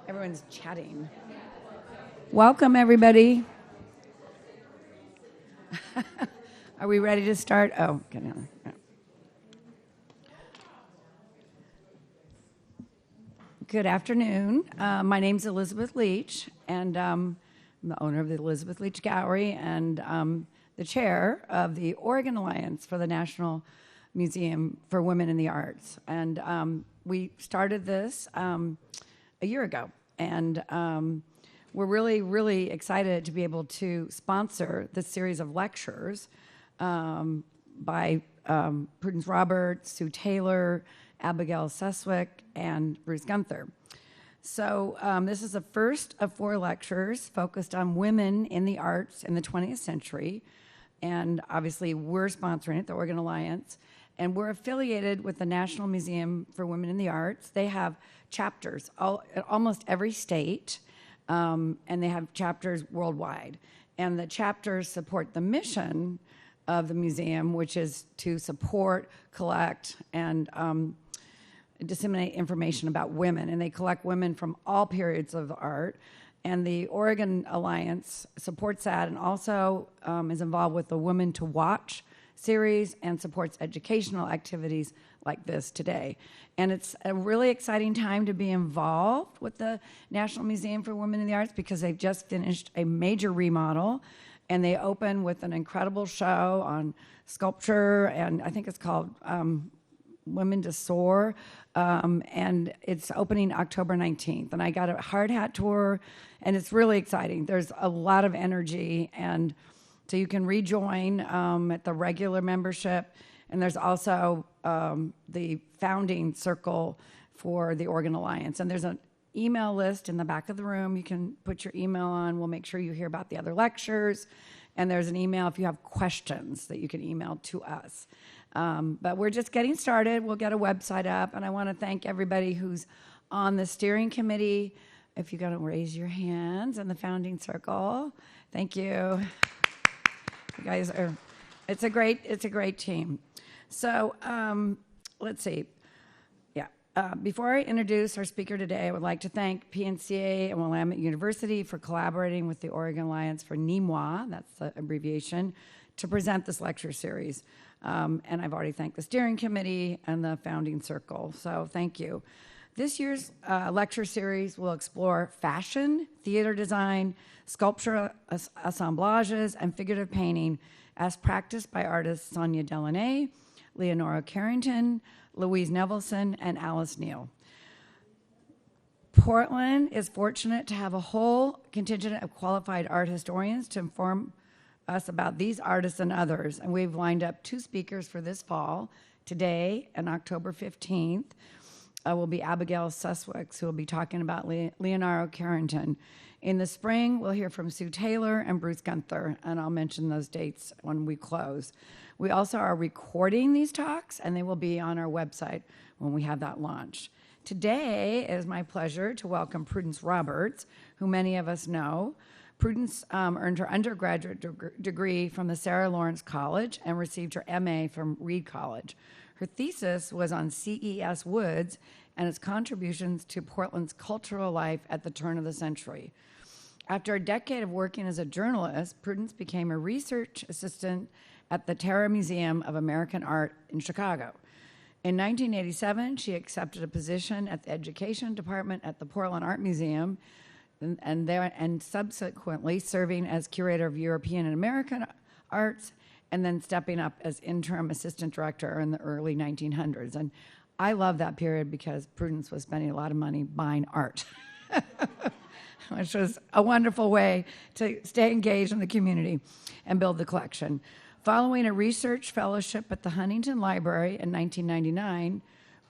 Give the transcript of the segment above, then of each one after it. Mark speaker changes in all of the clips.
Speaker 1: Everyone's chatting. Welcome, everybody. Are we ready to start? Oh, get on. Good afternoon. My name's Elizabeth Leach, and I'm the owner of the Elizabeth Leach Gallery and the chair of the Oregon Alliance for the National Museum for Women in the Arts. And we started this a year ago, and we're really, really excited to be able to sponsor this series of lectures by Prudence Roberts, Sue Taylor, Abigail Seswick, and Bruce Gunther. So this is the first of 4 lectures focused on women in the arts in the 20th century. And obviously, we're sponsoring it, the Oregon Alliance. And we're affiliated with the National Museum for Women in the Arts. They have chapters at almost every state, and they have chapters worldwide. And the chapters support the mission of the museum, which is to support, collect, and disseminate information about women. And they collect women from all periods of the art. And the Oregon Alliance supports that and also is involved with the Women to Watch series and supports educational activities like this today. And it's a really exciting time to be involved with the National Museum for Women in the Arts because they've just finished a major remodel, and they open with an incredible show on sculpture, and I think it's called Women to Soar, and it's opening October 19th. And I got a hard hat tour, and it's really exciting. There's a lot of energy, and so you can rejoin at the regular membership. And there's also the founding circle for the Oregon Alliance. And there's an email list in the back of the room. You can put your email on. We'll make sure you hear about the other lectures. And there's an email if you have questions that you can email to us. But we're just getting started. We'll get a website up. And I want to thank everybody who's on the steering committee. If you're going to raise your hands in the founding circle. Thank you. You guys are, it's a great team. So let's see. Yeah. Before I introduce our speaker today, I would like to thank PNCA and Willamette University for collaborating with the Oregon Alliance for NMWA, that's the abbreviation, to present this lecture series. And I've already thanked the steering committee and the founding circle, so thank you. This year's lecture series will explore fashion, theater design, sculpture assemblages, and figurative painting as practiced by artists Sonya Delanay, Leonora Carrington, Louise Nevelson, and Alice Neal. Portland is fortunate to have a whole contingent of qualified art historians to inform us about these artists and others. And we've lined up 2 speakers for this fall. Today, on October 15th, will be Abigail Seswick, who will be talking about Leonora Carrington. In the spring, we'll hear from Sue Taylor and Bruce Gunther, and I'll mention those dates when we close. We also are recording these talks, and they will be on our website when we have that launched. Today, it is my pleasure to welcome Prudence Roberts, who many of us know. Prudence earned her undergraduate degree from the Sarah Lawrence College and received her MA from Reed College. Her thesis was on C.E.S. Woods and its contributions to Portland's cultural life at the turn of the century. After a decade of working as a journalist, Prudence became a research assistant at the Terra Museum of American Art in Chicago. In 1987, she accepted a position at the Education Department at the Portland Art Museum, and subsequently serving as curator of European and American arts, and then stepping up as interim assistant director in the early 1900s. And I love that period because Prudence was spending a lot of money buying art, which was a wonderful way to stay engaged in the community and build the collection. Following a research fellowship at the Huntington Library in 1999,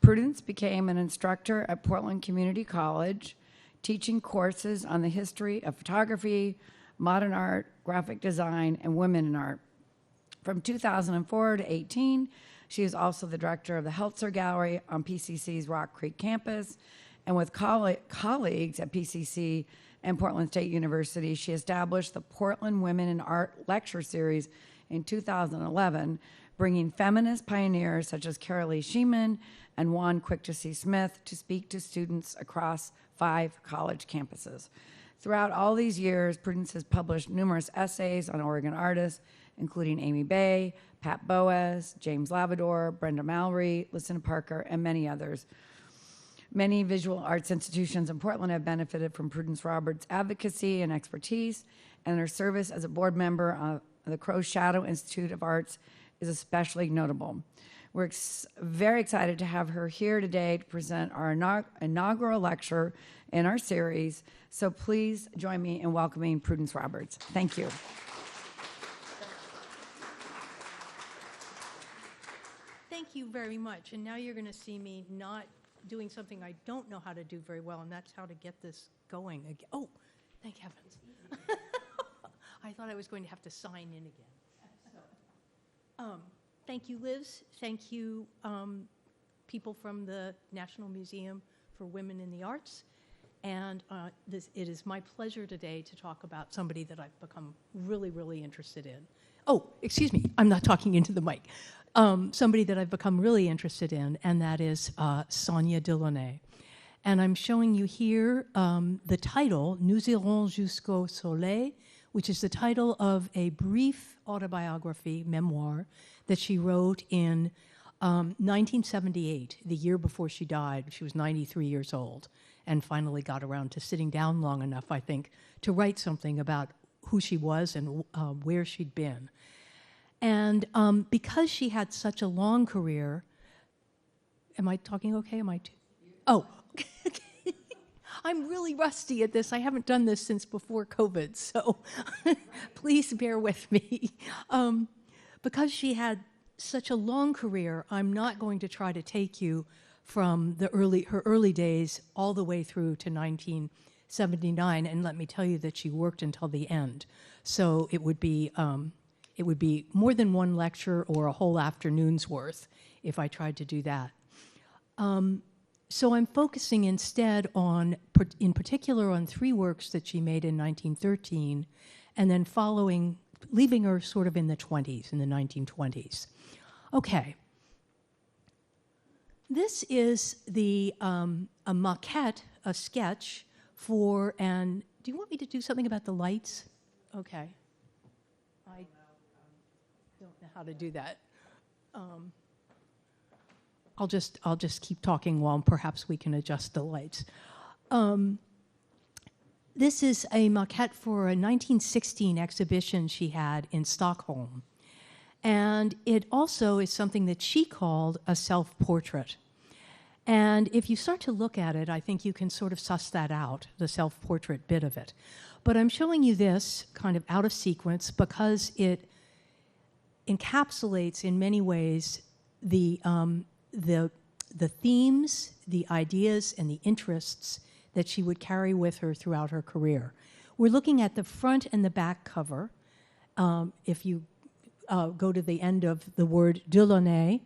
Speaker 1: Prudence became an instructor at Portland Community College, teaching courses on the history of photography, modern art, graphic design, and women in art. From 2004 to 18, she is also the director of the Heltzer Gallery on PCC's Rock Creek campus, and with colleagues at PCC and Portland State University, she established the Portland Women in Art Lecture Series in 2011, bringing feminist pioneers such as Carolee Sheeman and Juan Quick-to-See-Smith to speak to students across 5 college campuses. Throughout all these years, Prudence has published numerous essays on Oregon artists, including Amy Bay, Pat Boas, James Lavador, Brenda Mallory, Lucinda Parker, and many others. Many visual arts institutions in Portland have benefited from Prudence Roberts' advocacy and expertise, and her service as a board member of the Crow Shadow Institute of Arts is especially notable. We're very excited to have her here today to present our inaugural lecture in our series, so please join me in welcoming Prudence Roberts. Thank you.
Speaker 2: Thank you very much, and now you're going to see me not doing something I don't know how to do very well, and that's how to get this going again. Oh, thank heavens. I thought I was going to have to sign in again. So, thank you, Liz. Thank you, people from the National Museum for Women in the Arts. And it is my pleasure today to talk about somebody that I've become really, really interested in. Oh, excuse me, I'm not talking into the mic. Somebody that I've become really interested in, and that is Sonya Delanay. And I'm showing you here the title, Nous irons jusqu'au soleil, which is the title of a brief autobiography, memoir, that she wrote in 1978, the year before she died. She was 93 years old, and finally got around to sitting down long enough, I think, to write something about who she was and where she'd been. And because she had such a long career, am I talking okay? Oh, okay. I'm really rusty at this. I haven't done this since before COVID, so please bear with me. Because she had such a long career, I'm not going to try to take you from her early days all the way through to 1979, and let me tell you that she worked until the end. So it would be more than one lecture or a whole afternoon's worth if I tried to do that. So I'm focusing instead on, in particular, on 3 works that she made in 1913, and then leaving her sort of in the 20s, in the 1920s. Okay. This is a maquette, a sketch for do you want me to do something about the lights? Okay. I don't know how to do that. I'll just keep talking while perhaps we can adjust the lights. This is a maquette for a 1916 exhibition she had in Stockholm. And it also is something that she called a self-portrait. And if you start to look at it, I think you can sort of suss that out, the self-portrait bit of it. But I'm showing you this kind of out of sequence because it encapsulates in many ways the themes, the ideas, and the interests that she would carry with her throughout her career. We're looking at the front and the back cover. If you go to the end of the word Delaunay,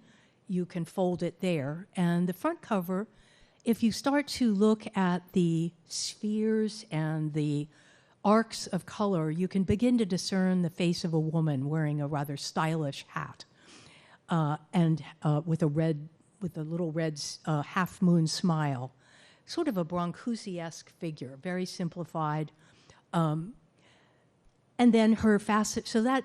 Speaker 2: you can fold it there. And the front cover, if you start to look at the spheres and the arcs of color, you can begin to discern the face of a woman wearing a rather stylish hat and with a little red half-moon smile, sort of a Brancusi-esque figure, very simplified. And then her facet, so that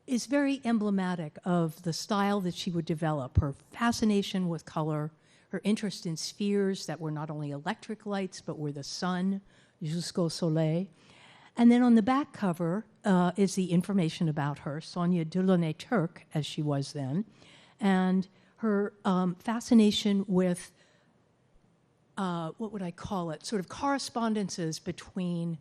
Speaker 2: is very emblematic of the style that she would develop, her fascination with color, her interest in spheres that were not only electric lights, but were the sun, jusqu'au soleil. And then on the back cover is the information about her, Sonya Delanay Turk, as she was then, and her fascination with, what would I call it, sort of correspondences between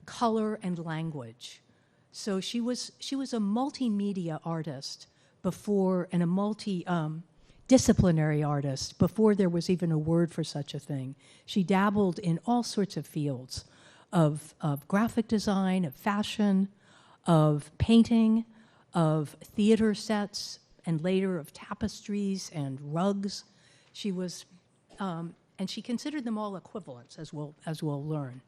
Speaker 2: color and language. So she was a multimedia artist before, and a multidisciplinary artist before there was even a word for such a thing. She dabbled in all sorts of fields of graphic design, of fashion, of painting, of theater sets, and later of tapestries and rugs. She was, and she considered them all equivalents, as we'll learn.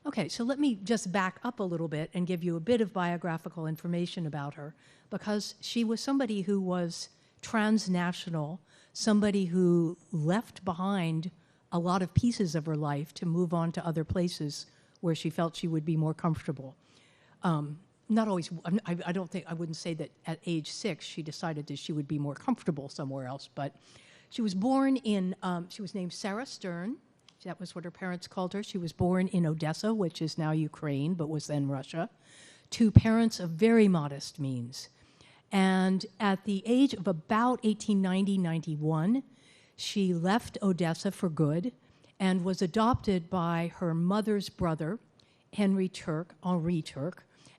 Speaker 2: Okay, so let me just back up a little bit and give you a bit of biographical information about her, because she was somebody who was transnational, somebody who left behind a lot of pieces of her life to move on to other places where she felt she would be more comfortable. Not always, I don't think, I wouldn't say that at age 6 she decided that she would be more comfortable somewhere else, but she was born in, she was named Sarah Stern. That was what her parents called her. She was born in Odessa, which is now Ukraine, but was then Russia, to parents of very modest means. And at the age of about 1890-91, she left Odessa for good and was adopted by her mother's brother, Henry Turk,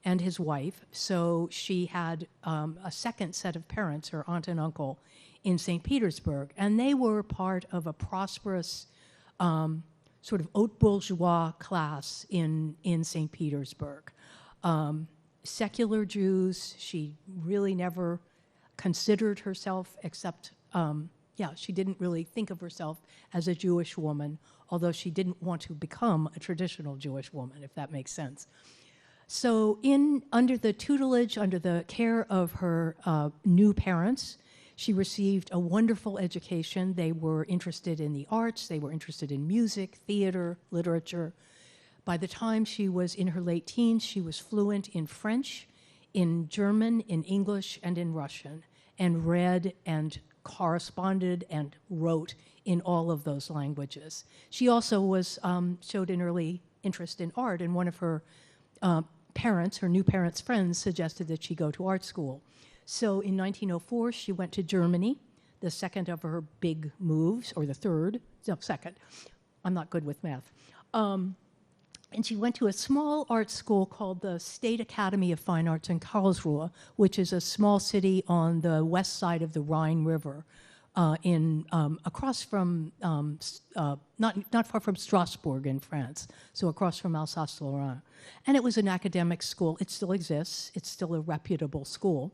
Speaker 2: and his wife. So she had a second set of parents, her aunt and uncle, in St. Petersburg. And they were part of a prosperous sort of haute bourgeois class in St. Petersburg. Secular Jews, she really never considered herself except, she didn't really think of herself as a Jewish woman, although she didn't want to become a traditional Jewish woman, if that makes sense. So under the tutelage, under the care of her new parents, she received a wonderful education. They were interested in the arts. They were interested in music, theater, literature. By the time she was in her late teens, she was fluent in French, in German, in English, and in Russian, and read and corresponded and wrote in all of those languages. She also showed an early interest in art, and one of her parents, her new parents' friends, suggested that she go to art school. So in 1904, she went to Germany, the second of her big moves, or the third, no, second. I'm not good with math. And she went to a small art school called the State Academy of Fine Arts in Karlsruhe, which is a small city on the west side of the Rhine River, across from, not far from Strasbourg in France, so across from Alsace-Lorraine. And it was an academic school. It still exists. It's still a reputable school.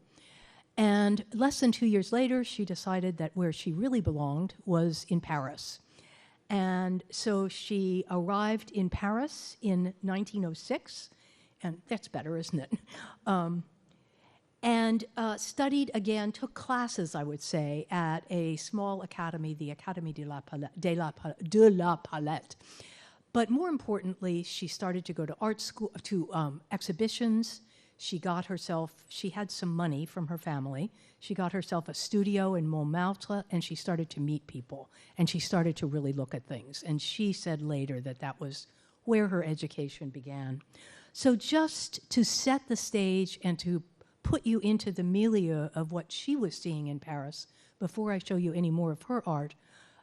Speaker 2: And less than 2 years later, she decided that where she really belonged was in Paris. And so she arrived in Paris in 1906, and that's better, isn't it? And studied again, took classes, I would say, at a small academy, the Académie de la Palette. But more importantly, she started to go to art school, to exhibitions. She had some money from her family. She got herself a studio in Montmartre, and she started to meet people, and she started to really look at things. And she said later that that was where her education began. So just to set the stage and to put you into the milieu of what she was seeing in Paris, before I show you any more of her art,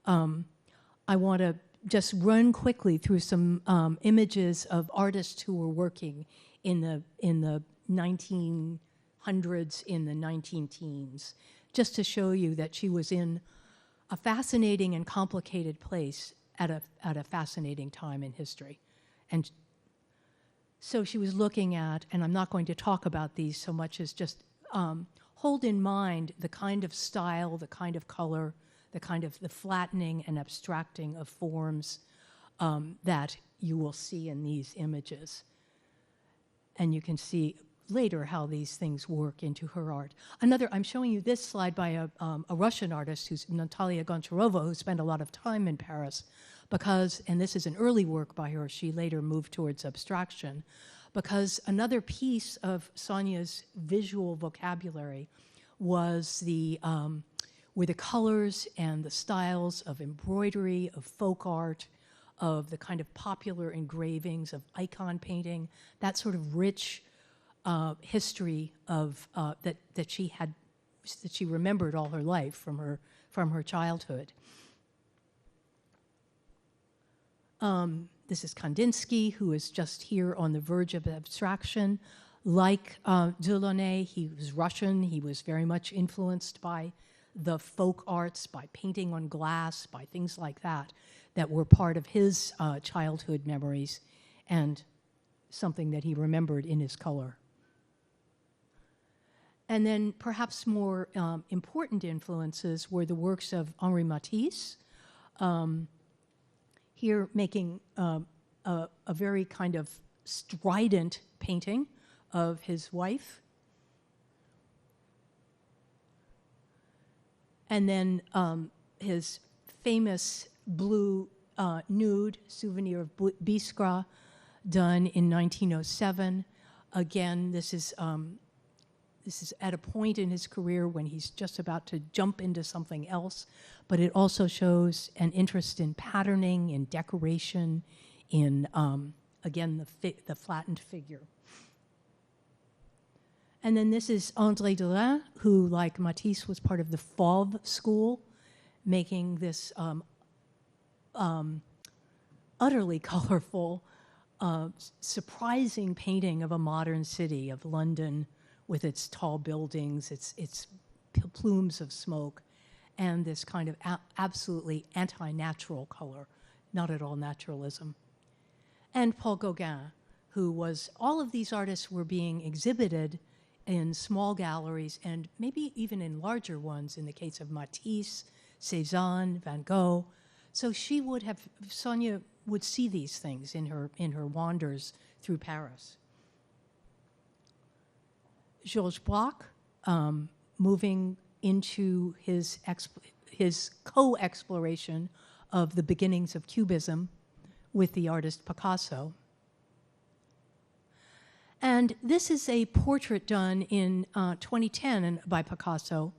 Speaker 2: I want to just run quickly through some images of artists who were working in the 1900s, in the 19-teens, just to show you that she was in a fascinating and complicated place at a fascinating time in history. And so she was looking at, and I'm not going to talk about these so much as just hold in mind the kind of style, the kind of color, the flattening and abstracting of forms that you will see in these images. And you can see later how these things work into her art. I'm showing you this slide by a Russian artist, who's Natalia Goncharova, who spent a lot of time in Paris because, and this is an early work by her, she later moved towards abstraction, because another piece of Sonya's visual vocabulary was were the colors and the styles of embroidery, of folk art, of the kind of popular engravings, of icon painting, that sort of rich history of that she remembered all her life from her childhood. This is Kandinsky, who is just here on the verge of abstraction. Like Delaunay, he was Russian. He was very much influenced by the folk arts, by painting on glass, by things like that were part of his childhood memories and something that he remembered in his color. And then perhaps more important influences were the works of Henri Matisse, here making a very kind of strident painting of his wife. And then his famous blue nude, Souvenir of Biskra, done in 1907. Again, this is at a point in his career when he's just about to jump into something else, but it also shows an interest in patterning, in decoration, in, again, the flattened figure. And then this is André Delaunay, who, like Matisse, was part of the Fauve school, making this utterly colorful, surprising painting of a modern city, of London, with its tall buildings, its plumes of smoke, and this kind of absolutely anti-natural color, not at all naturalism. And Paul Gauguin, who was, all of these artists were being exhibited in small galleries and maybe even in larger ones in the case of Matisse, Cézanne, Van Gogh. So Sonya would see these things in her wanders through Paris. Georges Braque, moving into his co-exploration of the beginnings of Cubism with the artist Picasso. And this is a portrait done in 2010 by Picasso,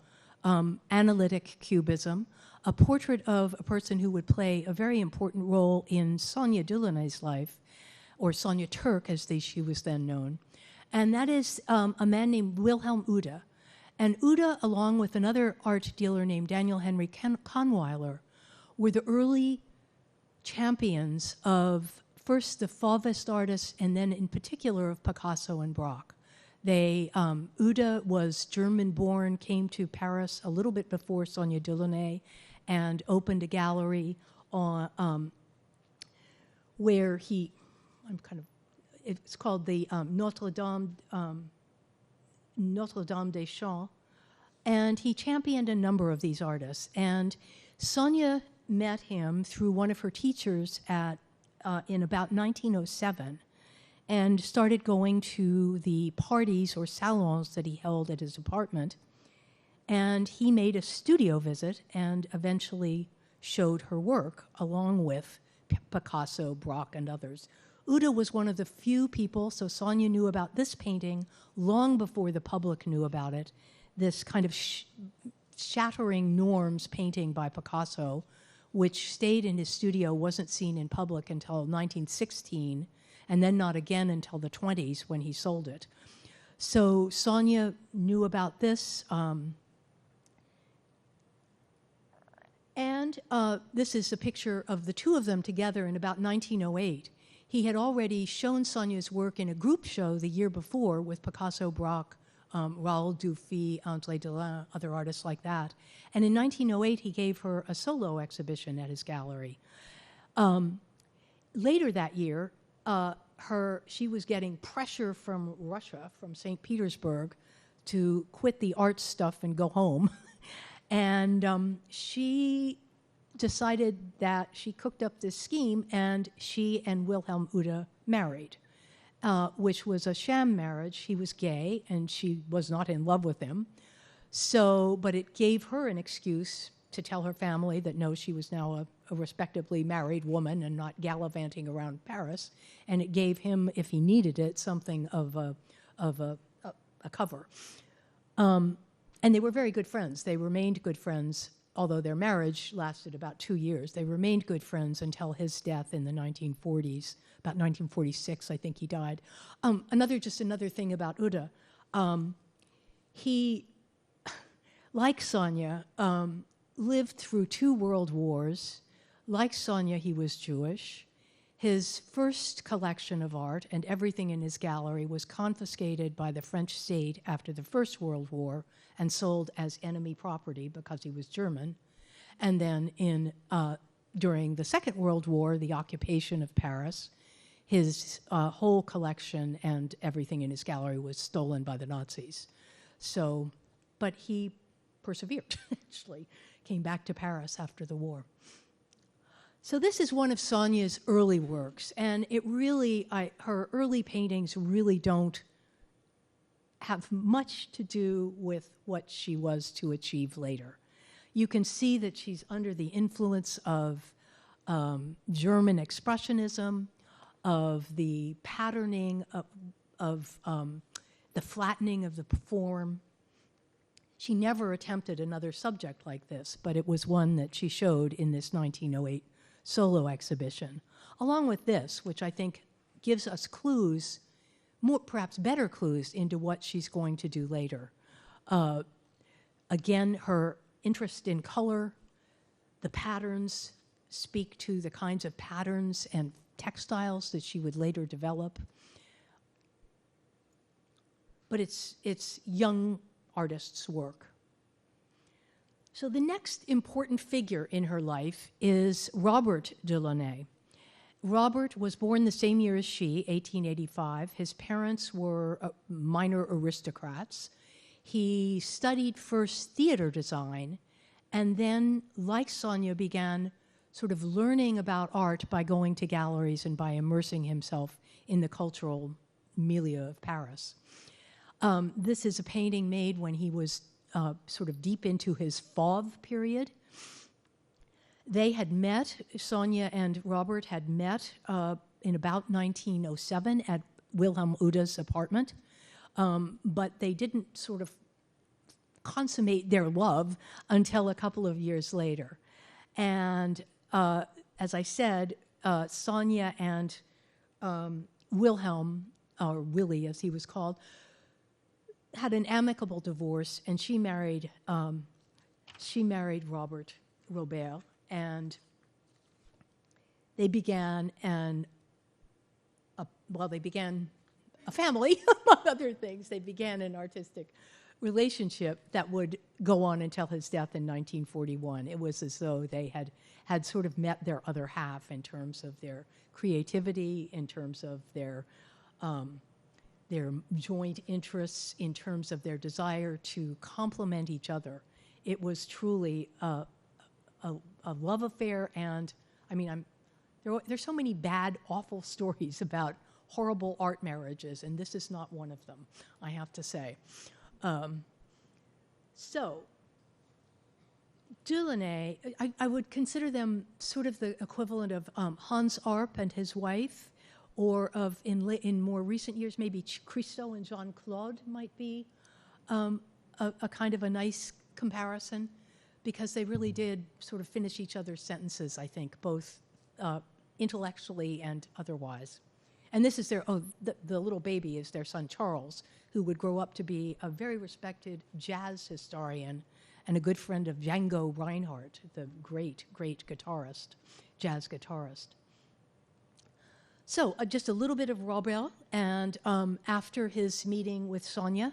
Speaker 2: Analytic Cubism, a portrait of a person who would play a very important role in Sonya Delanay's life, or Sonya Turk, as she was then known. And that is a man named Wilhelm Ude. And Ude, along with another art dealer named Daniel Henry Kahnweiler, were the early champions of first the Fauvist artists, and then in particular of Picasso and Braque. Ude was German-born, came to Paris a little bit before Sonya Delanay, and opened a gallery where it's called the Notre Dame des Champs, and he championed a number of these artists. And Sonya met him through one of her teachers in about 1907, and started going to the parties or salons that he held at his apartment. And he made a studio visit and eventually showed her work along with Picasso, Braque, and others. Ude was one of the few people, so Sonya knew about this painting long before the public knew about it, this kind of shattering norms painting by Picasso, which stayed in his studio, wasn't seen in public until 1916, and then not again until the 20s when he sold it. So Sonya knew about this. And this is a picture of the two of them together in about 1908. He had already shown Sonya's work in a group show the year before with Picasso, Braque, Raoul Dufy, André Delaunay, other artists like that. And in 1908, he gave her a solo exhibition at his gallery. Later that year, she was getting pressure from Russia, from St. Petersburg, to quit the art stuff and go home. And she decided that she cooked up this scheme, and she and Wilhelm Ude married, which was a sham marriage. He was gay, and she was not in love with him. But it gave her an excuse to tell her family that no, she was now a respectably married woman and not gallivanting around Paris. And it gave him, if he needed it, something of a cover. And they were very good friends. They remained good friends, although their marriage lasted about 2 years. They remained good friends until his death in the 1940s. About 1946, I think he died. Another thing about Ude. He, like Sonya, lived through 2 world wars. Like Sonya, he was Jewish. His first collection of art and everything in his gallery was confiscated by the French state after the First World War and sold as enemy property because he was German. And then during the Second World War, the occupation of Paris, his whole collection and everything in his gallery was stolen by the Nazis. But he persevered, actually, came back to Paris after the war. So this is one of Sonya's early works, and it really, her early paintings really don't have much to do with what she was to achieve later. You can see that she's under the influence of German expressionism, of the patterning of the flattening of the form. She never attempted another subject like this, but it was one that she showed in this 1908 solo exhibition, along with this, which I think gives us clues, more perhaps better clues, into what she's going to do later. Again, her interest in color, the patterns speak to the kinds of patterns and textiles that she would later develop. But it's young artists' work. So the next important figure in her life is Robert Delaunay. Robert was born the same year as she, 1885. His parents were minor aristocrats. He studied first theater design, and then, like Sonya, began sort of learning about art by going to galleries and by immersing himself in the cultural milieu of Paris. This is a painting made when he was sort of deep into his fauve period. They had met, Sonya and Robert had met in about 1907 at Wilhelm Uda's apartment, but they didn't sort of consummate their love until a couple of years later. And as I said, Sonya and Wilhelm, or Willie as he was called, had an amicable divorce, and she married Robert Robert, and they began they began a family, among other things. They began an artistic relationship that would go on until his death in 1941. It was as though they had sort of met their other half in terms of their creativity, in terms of their joint interests, in terms of their desire to complement each other. It was truly a love affair, and I mean, there's so many bad, awful stories about horrible art marriages, and this is not one of them, I have to say. So, Delaunay, I would consider them sort of the equivalent of Hans Arp and his wife, or of, in more recent years, maybe Christo and Jean-Claude might be a kind of a nice comparison, because they really did sort of finish each other's sentences, I think, both intellectually and otherwise. And this is the little baby is their son Charles, who would grow up to be a very respected jazz historian and a good friend of Django Reinhardt, the great, great guitarist, jazz guitarist. So just a little bit of Robert, and after his meeting with Sonya,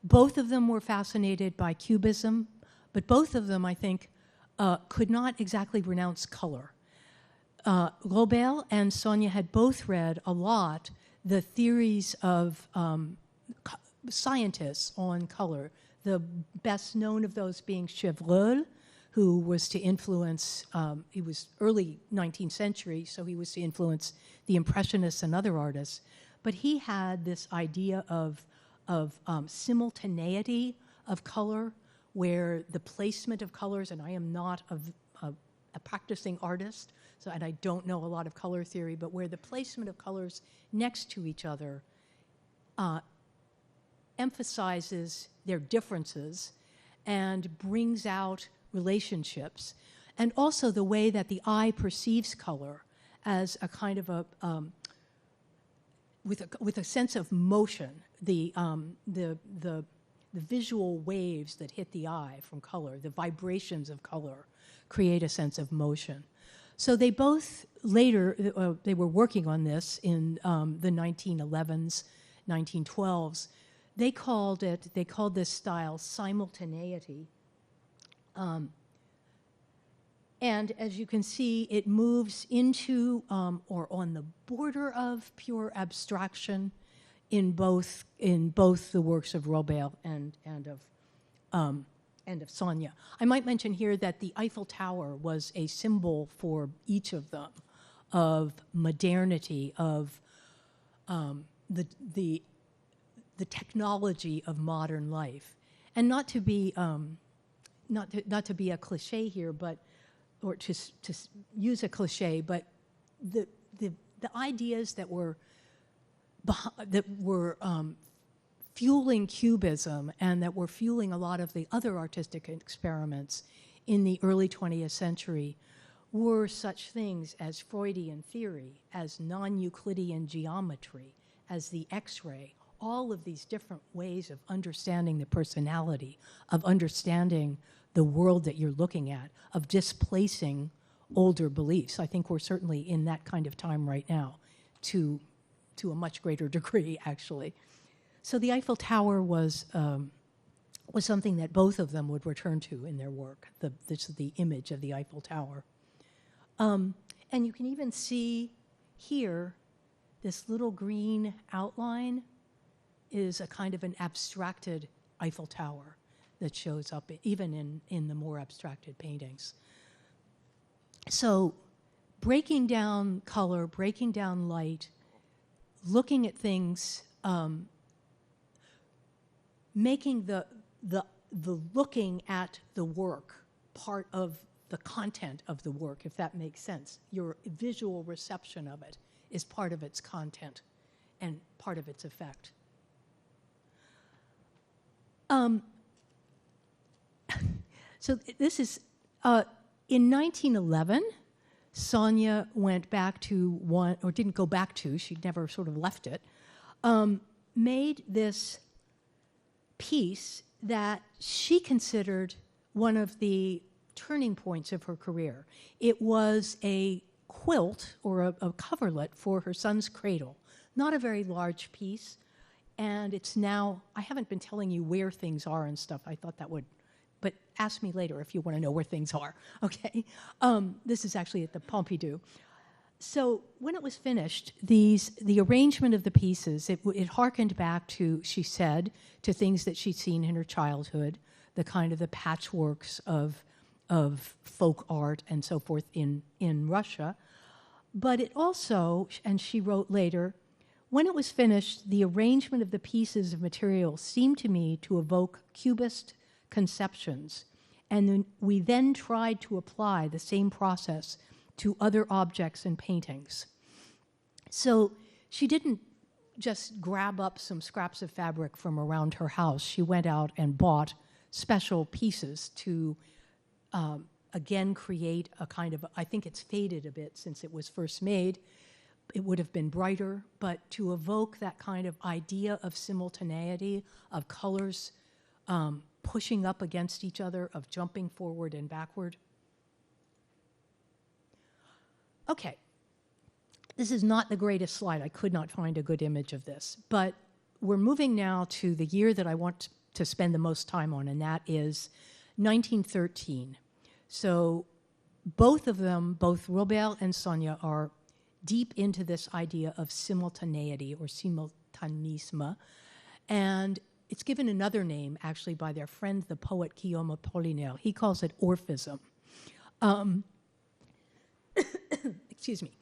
Speaker 2: both of them were fascinated by Cubism, but both of them, I think, could not exactly renounce color. Robert and Sonya had both read a lot the theories of scientists on color, the best known of those being Chevreul, who was to influence, he was early 19th century, so he was to influence the Impressionists and other artists. But he had this idea of simultaneity of color, where the placement of colors, and I am not a practicing artist, so, and I don't know a lot of color theory, but where the placement of colors next to each other emphasizes their differences and brings out relationships, and also the way that the eye perceives color as a kind of with a sense of motion, the visual waves that hit the eye from color, the vibrations of color, create a sense of motion. So they both later, they were working on this in the 1911s, 1912s. They called this style simultaneity. And as you can see, it moves into or on the border of pure abstraction in both the works of Robert and and of Sonya. I might mention here that the Eiffel Tower was a symbol for each of them, of modernity, of the technology of modern life. And not to be not to be a cliche here, but or to use a cliche, but the ideas that were fueling Cubism and that were fueling a lot of the other artistic experiments in the early 20th century were such things as Freudian theory, as non-Euclidean geometry, as the X-ray, all of these different ways of understanding the personality, of understanding the world that you're looking at, of displacing older beliefs. I think we're certainly in that kind of time right now, to a much greater degree, actually. So the Eiffel Tower was something that both of them would return to in their work, the image of the Eiffel Tower. And you can even see here, this little green outline is a kind of an abstracted Eiffel Tower that shows up even in the more abstracted paintings. So breaking down color, breaking down light, looking at things, making the looking at the work part of the content of the work, if that makes sense. Your visual reception of it is part of its content and part of its effect. So this is, in 1911, Sonya went back to one, or didn't go back to, she never sort of left it, made this piece that she considered one of the turning points of her career. It was a quilt or a coverlet for her son's cradle. Not a very large piece, and it's now, I haven't been telling you where things are and stuff. I thought that would, but ask me later if you want to know where things are, okay? This is actually at the Pompidou. So when it was finished, the arrangement of the pieces, it harkened back to, she said, to things that she'd seen in her childhood, the kind of the patchworks of folk art and so forth in Russia. But it also, and she wrote later, when it was finished, the arrangement of the pieces of material seemed to me to evoke Cubist conceptions, and then we then tried to apply the same process to other objects and paintings. So she didn't just grab up some scraps of fabric from around her house. She went out and bought special pieces to, again, create a kind of, I think it's faded a bit since it was first made. It would have been brighter, but to evoke that kind of idea of simultaneity, of colors pushing up against each other, of jumping forward and backward. Okay, this is not the greatest slide. I could not find a good image of this, but we're moving now to the year that I want to spend the most time on, and that is 1913. So both of them, both Robert and Sonya, are deep into this idea of simultaneity or simultanisme, and it's given another name, actually, by their friend, the poet Guillaume Apollinaire. He calls it Orphism. Excuse me.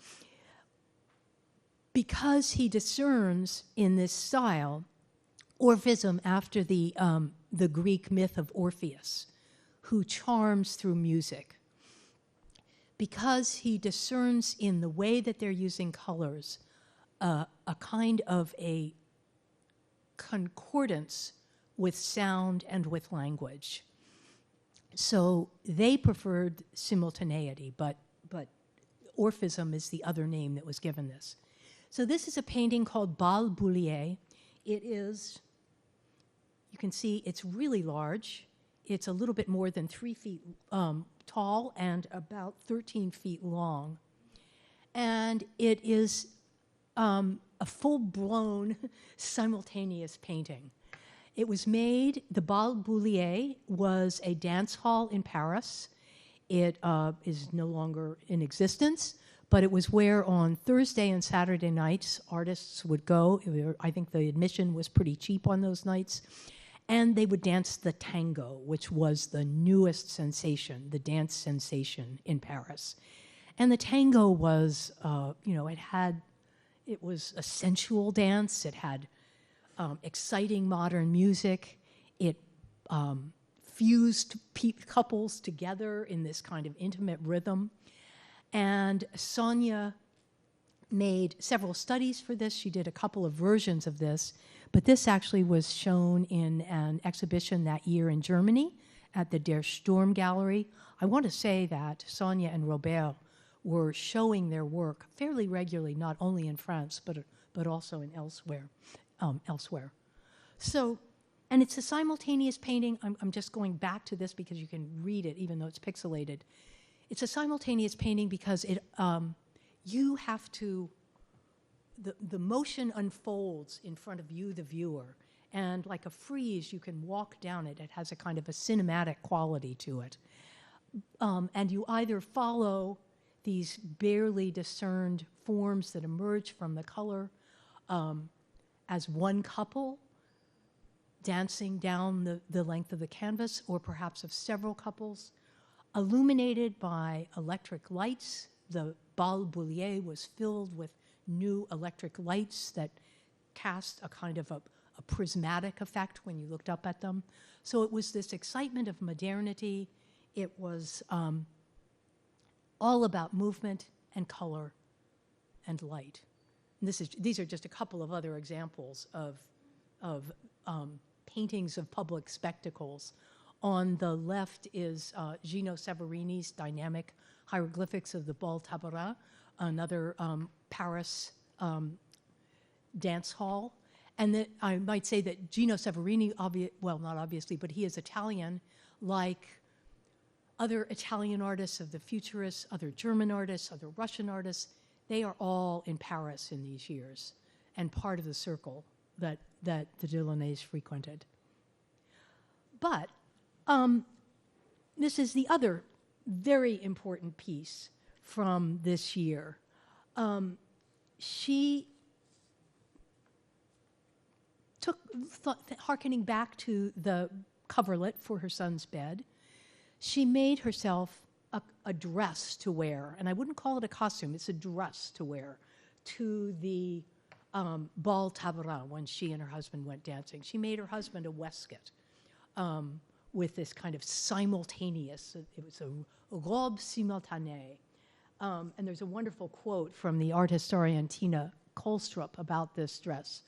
Speaker 2: Because he discerns in this style Orphism after the Greek myth of Orpheus, who charms through music. Because he discerns in the way that they're using colors a kind of a concordance with sound and with language. So they preferred simultaneity, but Orphism is the other name that was given this. So this is a painting called Bal Boulier. It is, you can see it's really large. It's a little bit more than 3 feet tall and about 13 feet long. And it is a full-blown simultaneous painting. It was made, the Bal Boulier was a dance hall in Paris. It is no longer in existence, but it was where on Thursday and Saturday nights artists would go. I think the admission was pretty cheap on those nights. And they would dance the tango, which was the newest sensation, the dance sensation in Paris. And the tango was, it was a sensual dance. It had exciting modern music. It fused couples together in this kind of intimate rhythm. And Sonya made several studies for this. She did a couple of versions of this, but this actually was shown in an exhibition that year in Germany at the Der Sturm Gallery. I want to say that Sonya and Robert were showing their work fairly regularly, not only in France, but also in elsewhere. So, and it's a simultaneous painting. I'm just going back to this because you can read it even though it's pixelated. It's a simultaneous painting because it, you have to, the motion unfolds in front of you, the viewer, and like a frieze, you can walk down it. It has a kind of a cinematic quality to it. And you either follow these barely discerned forms that emerge from the color as one couple dancing down the length of the canvas, or perhaps of several couples, illuminated by electric lights. The Bal Bullier was filled with new electric lights that cast a kind of a prismatic effect when you looked up at them. So it was this excitement of modernity. It was all about movement and color and light. And these are just a couple of other examples of paintings of public spectacles. On the left is Gino Severini's dynamic hieroglyphics of the Bal Tabaret, another Paris dance hall. And I might say that Gino Severini, well, not obviously, but he is Italian, like other Italian artists of the Futurists, other German artists, other Russian artists. They are all in Paris in these years and part of the circle that the Delaunays frequented. But this is the other very important piece from this year. She hearkening back to the coverlet for her son's bed, she made herself a dress to wear, and I wouldn't call it a costume, it's a dress to wear, to the Bal Tabaret when she and her husband went dancing. She made her husband a waistcoat with this kind of simultaneous, it was a robe simultanée. And there's a wonderful quote from the art historian Tina Kolstrup about this dress.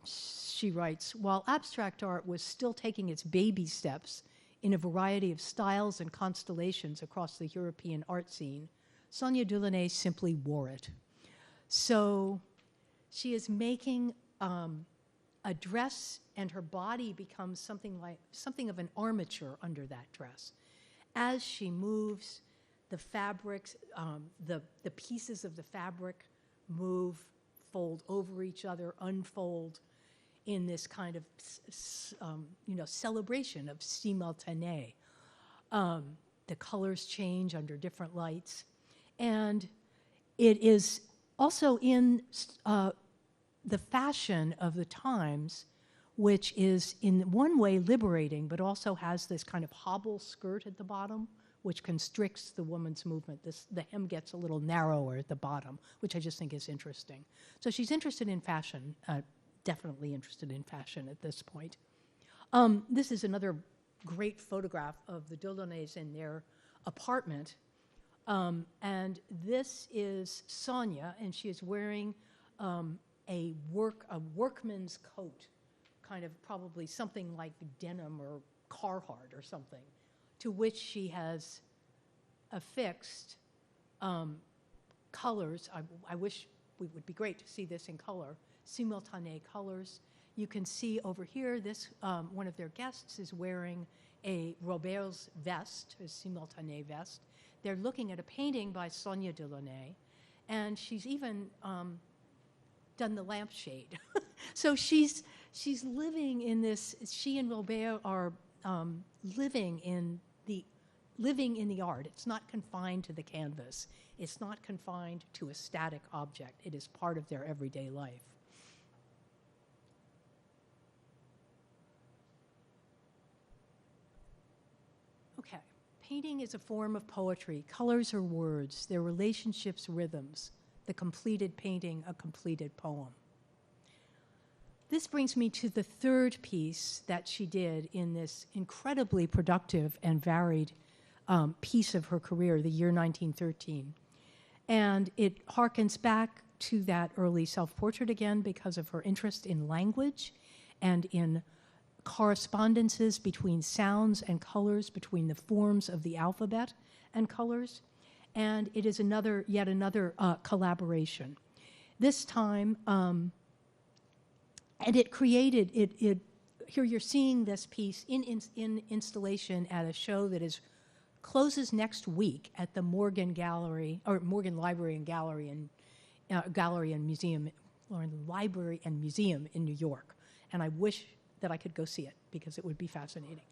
Speaker 2: She writes, while abstract art was still taking its baby steps in a variety of styles and constellations across the European art scene, Sonya Delanay simply wore it. So she is making a dress, and her body becomes something of an armature under that dress. As she moves, the fabrics, the pieces of the fabric move, fold over each other, unfold in this kind of celebration of simultané. The colors change under different lights. And it is also in the fashion of the times, which is in one way liberating, but also has this kind of hobble skirt at the bottom, which constricts the woman's movement. The hem gets a little narrower at the bottom, which I just think is interesting. So she's interested in fashion, definitely interested in fashion at this point. This is another great photograph of the Delaunays in their apartment. And this is Sonya, and she is wearing a workman's coat, kind of probably something like denim or Carhartt or something, to which she has affixed colors. I wish it would be great to see this in color, simultané colors. You can see over here, this one of their guests is wearing a Robert's vest, a simultané vest. They're looking at a painting by Sonya Delanay, and she's even done the lampshade. So she's living in this. She and Robert are living in the art. It's not confined to the canvas. It's not confined to a static object. It is part of their everyday life. painting is a form of poetry. Colors are words, their relationships, rhythms. The completed painting, a completed poem. This brings me to the third piece that she did in this incredibly productive and varied piece of her career, the year 1913. And it harkens back to that early self-portrait again because of her interest in language and in correspondences between sounds and colors, between the forms of the alphabet and colors. And it is yet another collaboration. This time, and it created, here you're seeing this piece in installation at a show that closes next week at the Morgan Gallery, or Morgan Library and Gallery and Museum, or Library and Museum in New York. And I wish that I could go see it because it would be fascinating.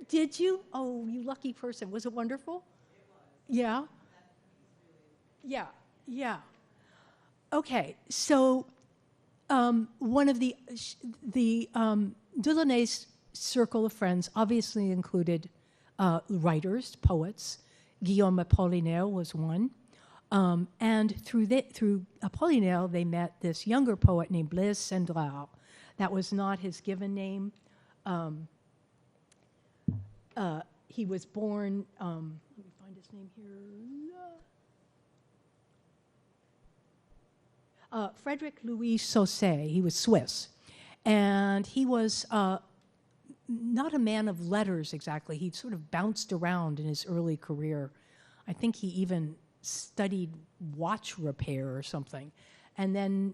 Speaker 2: Did you? Oh, you lucky person. Was it wonderful? Yeah? Yeah, yeah. Okay, so one of the Delanay's circle of friends obviously included writers, poets. Guillaume Apollinaire was one. And through Apollinaire, they met this younger poet named Blaise Cendrars. That was not his given name. He was born, let me find his name here. Frederick Louis Sausset. He was Swiss. And he was not a man of letters exactly. He sort of bounced around in his early career. I think he even studied watch repair or something. And then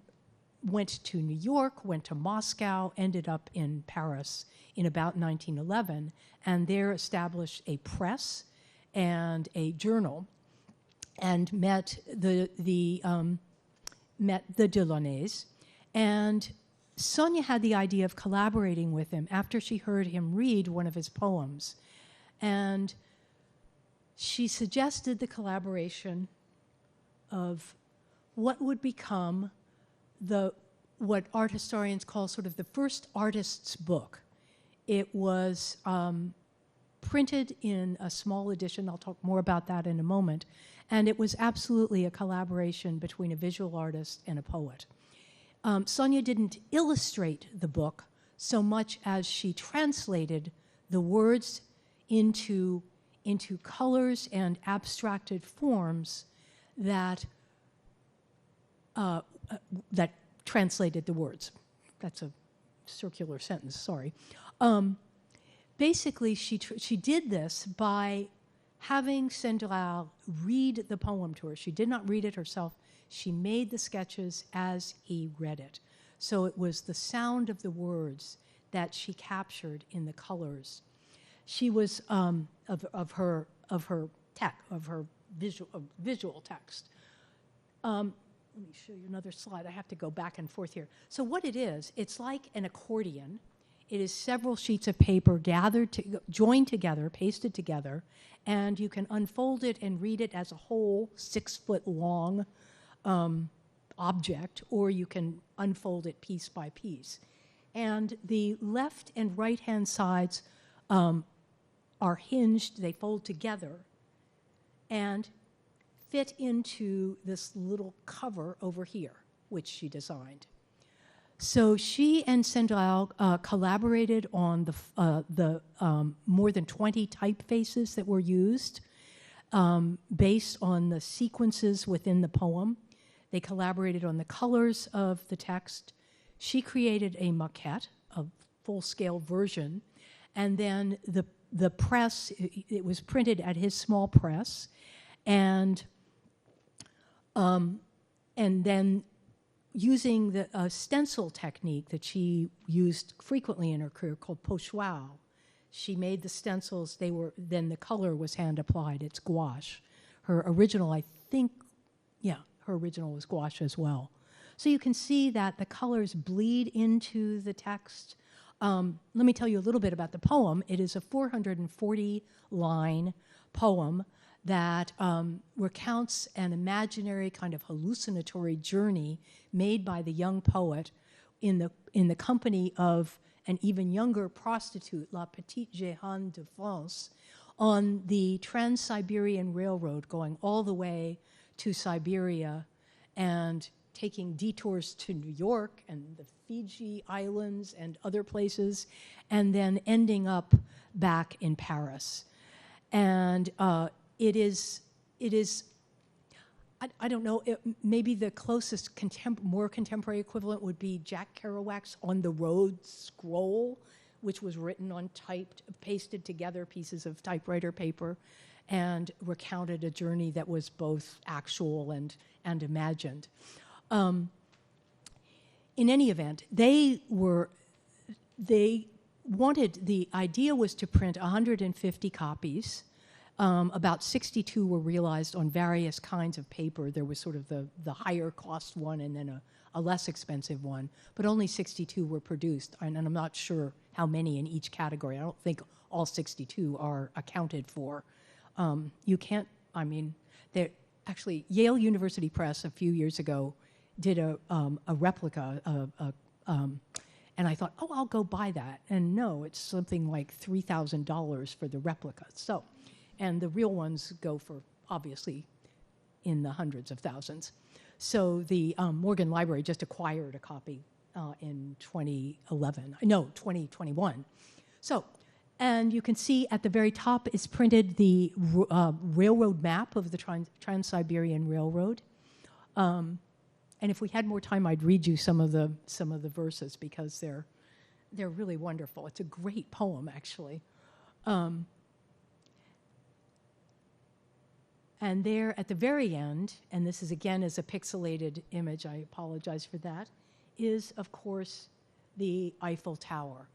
Speaker 2: went to New York, went to Moscow, ended up in Paris in about 1911, and there established a press and a journal, and met the Delaunays. And Sonya had the idea of collaborating with him after she heard him read one of his poems. And she suggested the collaboration of what would become what art historians call sort of the first artist's book. It was printed in a small edition. I'll talk more about that in a moment. And it was absolutely a collaboration between a visual artist and a poet. Sonya didn't illustrate the book so much as she translated the words into colors and abstracted forms that translated the words. That's a circular sentence, sorry. Basically, she did this by having Cendrars read the poem to her. She did not read it herself. She made the sketches as he read it. So it was the sound of the words that she captured in the colors. She was of her visual text. Let me show you another slide. I have to go back and forth here. So what it is, it's like an accordion. It is several sheets of paper joined together, pasted together, and you can unfold it and read it as a whole 6-foot-long object, or you can unfold it piece by piece. And the left and right-hand sides are hinged, they fold together, and fit into this little cover over here, which she designed. So she and Cendrars collaborated on the more than 20 typefaces that were used based on the sequences within the poem. They collaborated on the colors of the text. She created a maquette, a full-scale version, and then the press, it was printed at his small press, and then using the stencil technique that she used frequently in her career called pochoir, she made the stencils, then the color was hand applied, it's gouache. Her original, her original was gouache as well. So you can see that the colors bleed into the text. Let me tell you a little bit about the poem. It is a 440-line poem that recounts an imaginary kind of hallucinatory journey made by the young poet in the company of an even younger prostitute, La Petite Jehanne de France, on the Trans-Siberian Railroad going all the way to Siberia and taking detours to New York and the Fiji Islands and other places, and then ending up back in Paris. And it is, I don't know, maybe the closest more contemporary equivalent would be Jack Kerouac's On the Road scroll, which was written on pasted together pieces of typewriter paper and recounted a journey that was both actual and imagined. In any event, the idea was to print 150 copies. About 62 were realized on various kinds of paper. There was sort of the higher cost one and then a less expensive one, but only 62 were produced, and I'm not sure how many in each category. I don't think all 62 are accounted for. You can't, actually, Yale University Press a few years ago did a replica, and I thought, oh, I'll go buy that. And no, it's something like $3,000 for the replica. So, and the real ones go for, obviously, in the hundreds of thousands. So the Morgan Library just acquired a copy in 2021. So, and you can see at the very top is printed the railroad map of the Trans-Siberian Railroad. And if we had more time, I'd read you some of the verses because they're really wonderful. It's a great poem, actually. And there at the very end, and this is again as a pixelated image, I apologize for that, is of course the Eiffel Tower.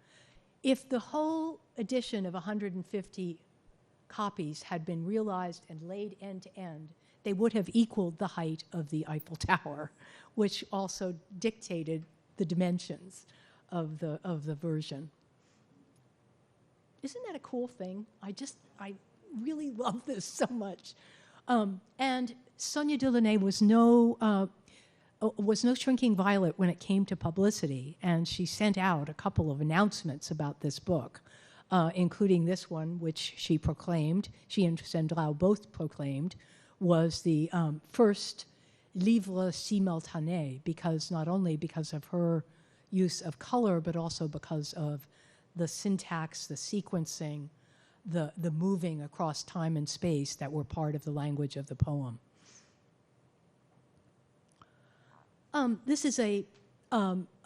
Speaker 2: If the whole edition of 150 copies had been realized and laid end to end, they would have equaled the height of the Eiffel Tower, which also dictated the dimensions of the version. Isn't that a cool thing? I really love this so much. And Sonya Delanay was no shrinking violet when it came to publicity, and she sent out a couple of announcements about this book, including this one, which she proclaimed, she and Sandlau both proclaimed, was the first livre simultané, because not only because of her use of color, but also because of the syntax, the sequencing, the moving across time and space that were part of the language of the poem. This is a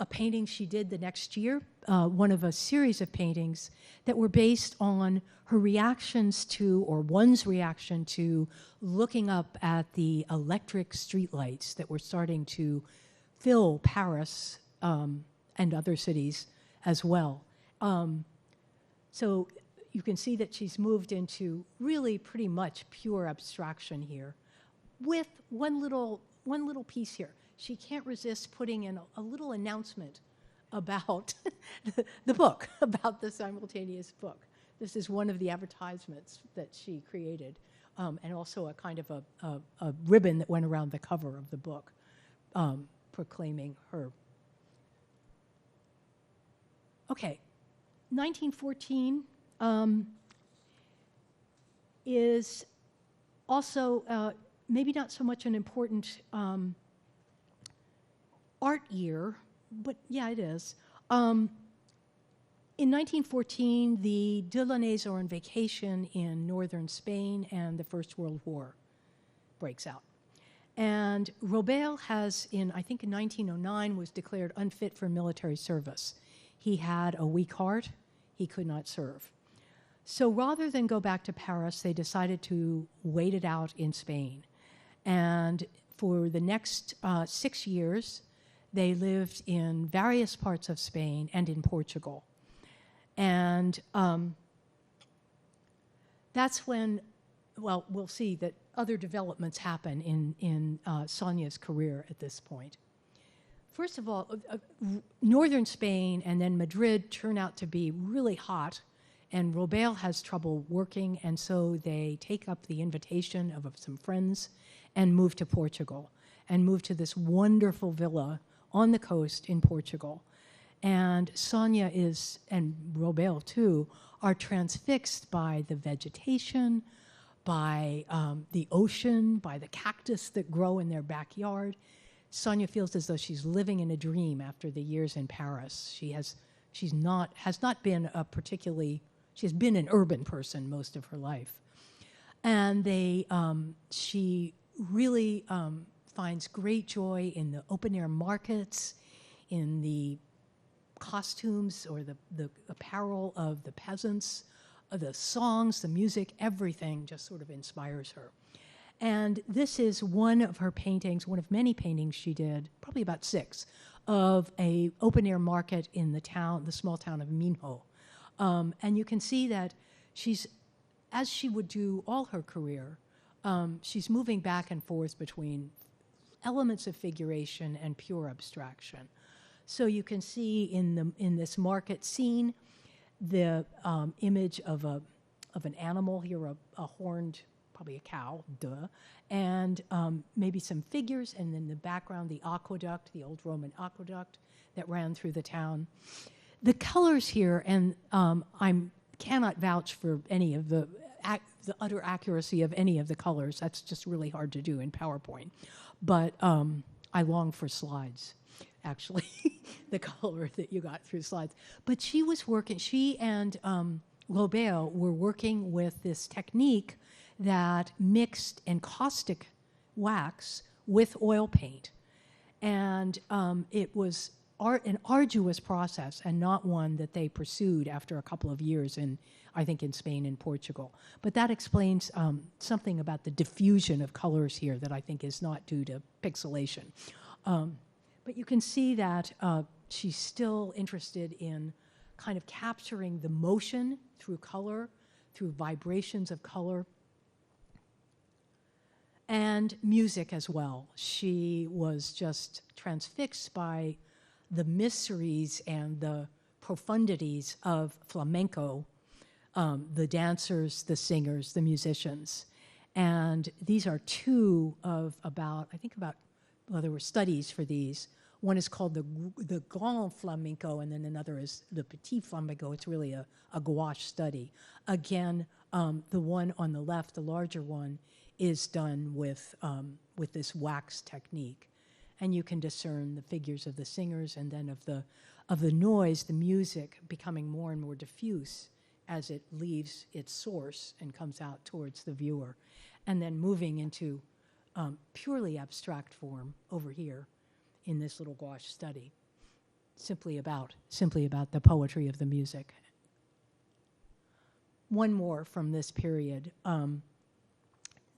Speaker 2: painting she did the next year, one of a series of paintings that were based on her reactions to, or one's reaction to, looking up at the electric streetlights that were starting to fill Paris and other cities as well. So you can see that she's moved into really pretty much pure abstraction here, with one little piece here. She can't resist putting in a little announcement about the book, about the simultaneous book. This is one of the advertisements that she created, and also a kind of a ribbon that went around the cover of the book, proclaiming her. Okay, 1914 is also maybe not so much an important art year, but yeah, it is. In 1914, the Delaunays are on vacation in northern Spain, and the First World War breaks out. And Robert has, I think in 1909, was declared unfit for military service. He had a weak heart. He could not serve. So rather than go back to Paris, they decided to wait it out in Spain. And for the next 6 years, they lived in various parts of Spain and in Portugal. And that's when, well, we'll see that other developments happen in Sonya's career at this point. First of all, northern Spain and then Madrid turn out to be really hot, and Robert has trouble working, and so they take up the invitation of some friends and move to Portugal, and move to this wonderful villa on the coast in Portugal. And Sonya is, and Robert too, are transfixed by the vegetation, by the ocean, by the cactus that grow in their backyard. Sonya feels as though she's living in a dream after the years in Paris. She has not been she's been an urban person most of her life. And she really finds great joy in the open air markets, in the costumes or the apparel of the peasants, the songs, the music, everything just sort of inspires her. And this is one of her paintings, one of many paintings she did, probably about 6, of a open air market in the small town of Minho. And you can see that as she would do all her career, she's moving back and forth between elements of figuration and pure abstraction. So you can see in this market scene the image of an animal here, a horned, probably a cow, and maybe some figures, and in the background the aqueduct, the old Roman aqueduct that ran through the town. The colors here, and I cannot vouch for any of the utter accuracy of any of the colors. That's just really hard to do in PowerPoint. But I long for slides, actually, the color that you got through slides. But she and Robert were working with this technique that mixed encaustic wax with oil paint. And it was an arduous process and not one that they pursued after a couple of years I think in Spain and Portugal. But that explains something about the diffusion of colors here that I think is not due to pixelation. But you can see that she's still interested in kind of capturing the motion through color, through vibrations of color, and music as well. She was just transfixed by the mysteries and the profundities of flamenco, the dancers, the singers, the musicians. And these are 2 of there were studies for these. One is called the Grand Flamenco, and then another is the Petit Flamenco. It's really a gouache study. Again, the one on the left, the larger one, is done with this wax technique. And you can discern the figures of the singers and then of the noise, the music becoming more and more diffuse as it leaves its source and comes out towards the viewer. And then moving into purely abstract form over here in this little gouache study, simply about the poetry of the music. One more from this period.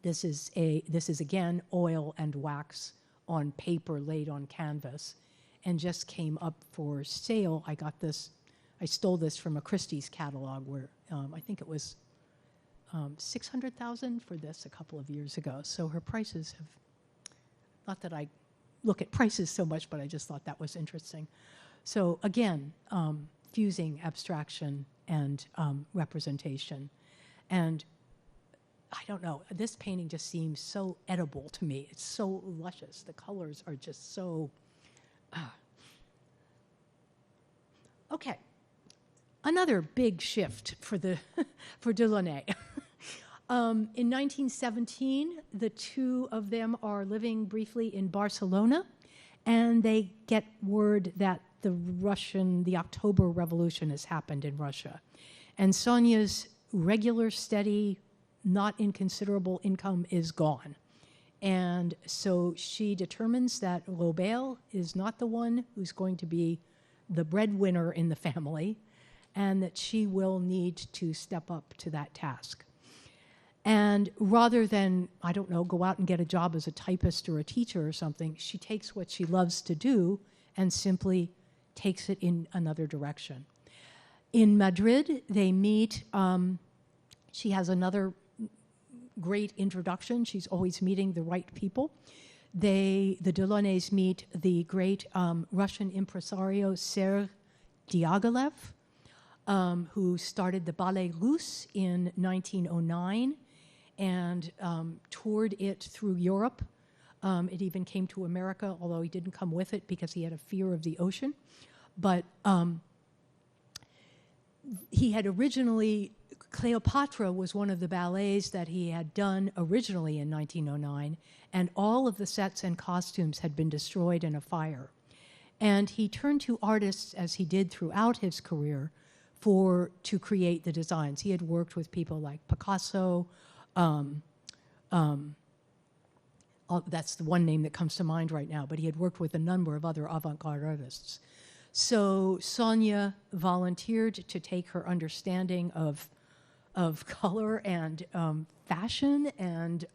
Speaker 2: This is again oil and wax on paper laid on canvas, and just came up for sale. I stole this from a Christie's catalog where I think it was $600,000 for this a couple of years ago. So her prices have, not that I look at prices so much, but I just thought that was interesting. So again, fusing abstraction and representation. And I don't know, this painting just seems so edible to me. It's so luscious. The colors are just so... Okay, another big shift for Delaunay. In 1917, the 2 of them are living briefly in Barcelona, and they get word that the October Revolution has happened in Russia. And Sonya's regular, steady, not inconsiderable income is gone. And so she determines that Robert is not the one who's going to be the breadwinner in the family, and that she will need to step up to that task. And rather than, I don't know, go out and get a job as a typist or a teacher or something, she takes what she loves to do and simply takes it in another direction. In Madrid, they meet. She has another great introduction. She's always meeting the right people. The Delaunays meet the great Russian impresario Serge Diaghilev, who started the Ballet Russe in 1909 and toured it through Europe. It even came to America, although he didn't come with it because he had a fear of the ocean. But he had originally, Cleopatra was one of the ballets that he had done originally in 1909, and all of the sets and costumes had been destroyed in a fire. And he turned to artists, as he did throughout his career, to create the designs. He had worked with people like Picasso. That's the one name that comes to mind right now, but he had worked with a number of other avant-garde artists. So Sonya volunteered to take her understanding of color and fashion and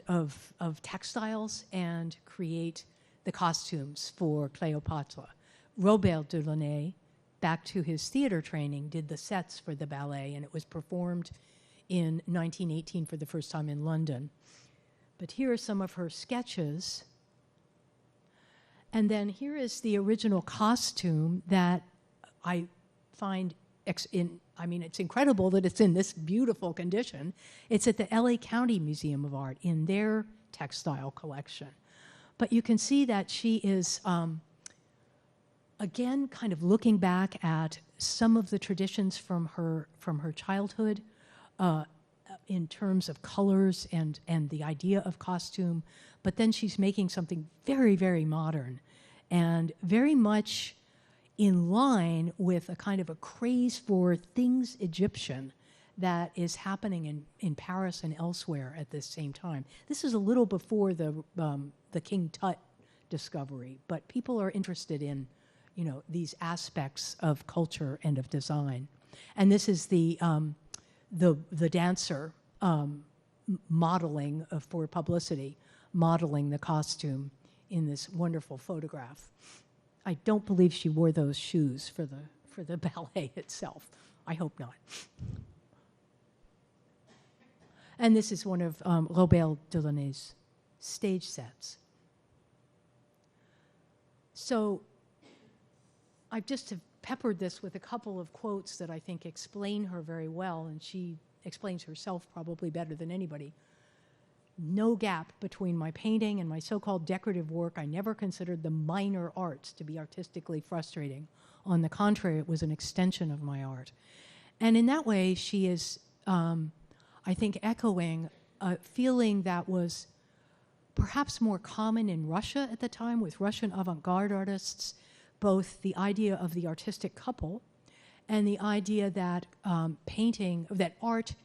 Speaker 2: of textiles and create the costumes for Cleopatra. Robert Delaunay, back to his theater training, did the sets for the ballet, and it was performed in 1918 for the first time in London. But here are some of her sketches. And then here is the original costume that I find, it's incredible that it's in this beautiful condition. It's at the LA County Museum of Art in their textile collection. But you can see that she is, again, kind of looking back at some of the traditions from her childhood in terms of colors and the idea of costume. But then she's making something very, very modern and very much in line with a kind of a craze for things Egyptian that is happening in Paris and elsewhere at this same time. This is a little before the King Tut discovery, but people are interested in, these aspects of culture and of design. And this is the dancer modeling for publicity, modeling the costume in this wonderful photograph. I don't believe she wore those shoes for the ballet itself. I hope not. And this is one of Robert Delaunay's stage sets. So I've just peppered this with a couple of quotes that I think explain her very well, and she explains herself probably better than anybody. No gap between my painting and my so-called decorative work. I never considered the minor arts to be artistically frustrating. On the contrary, it was an extension of my art. And in that way, she is, I think, echoing a feeling that was perhaps more common in Russia at the time with Russian avant-garde artists, both the idea of the artistic couple and the idea that that art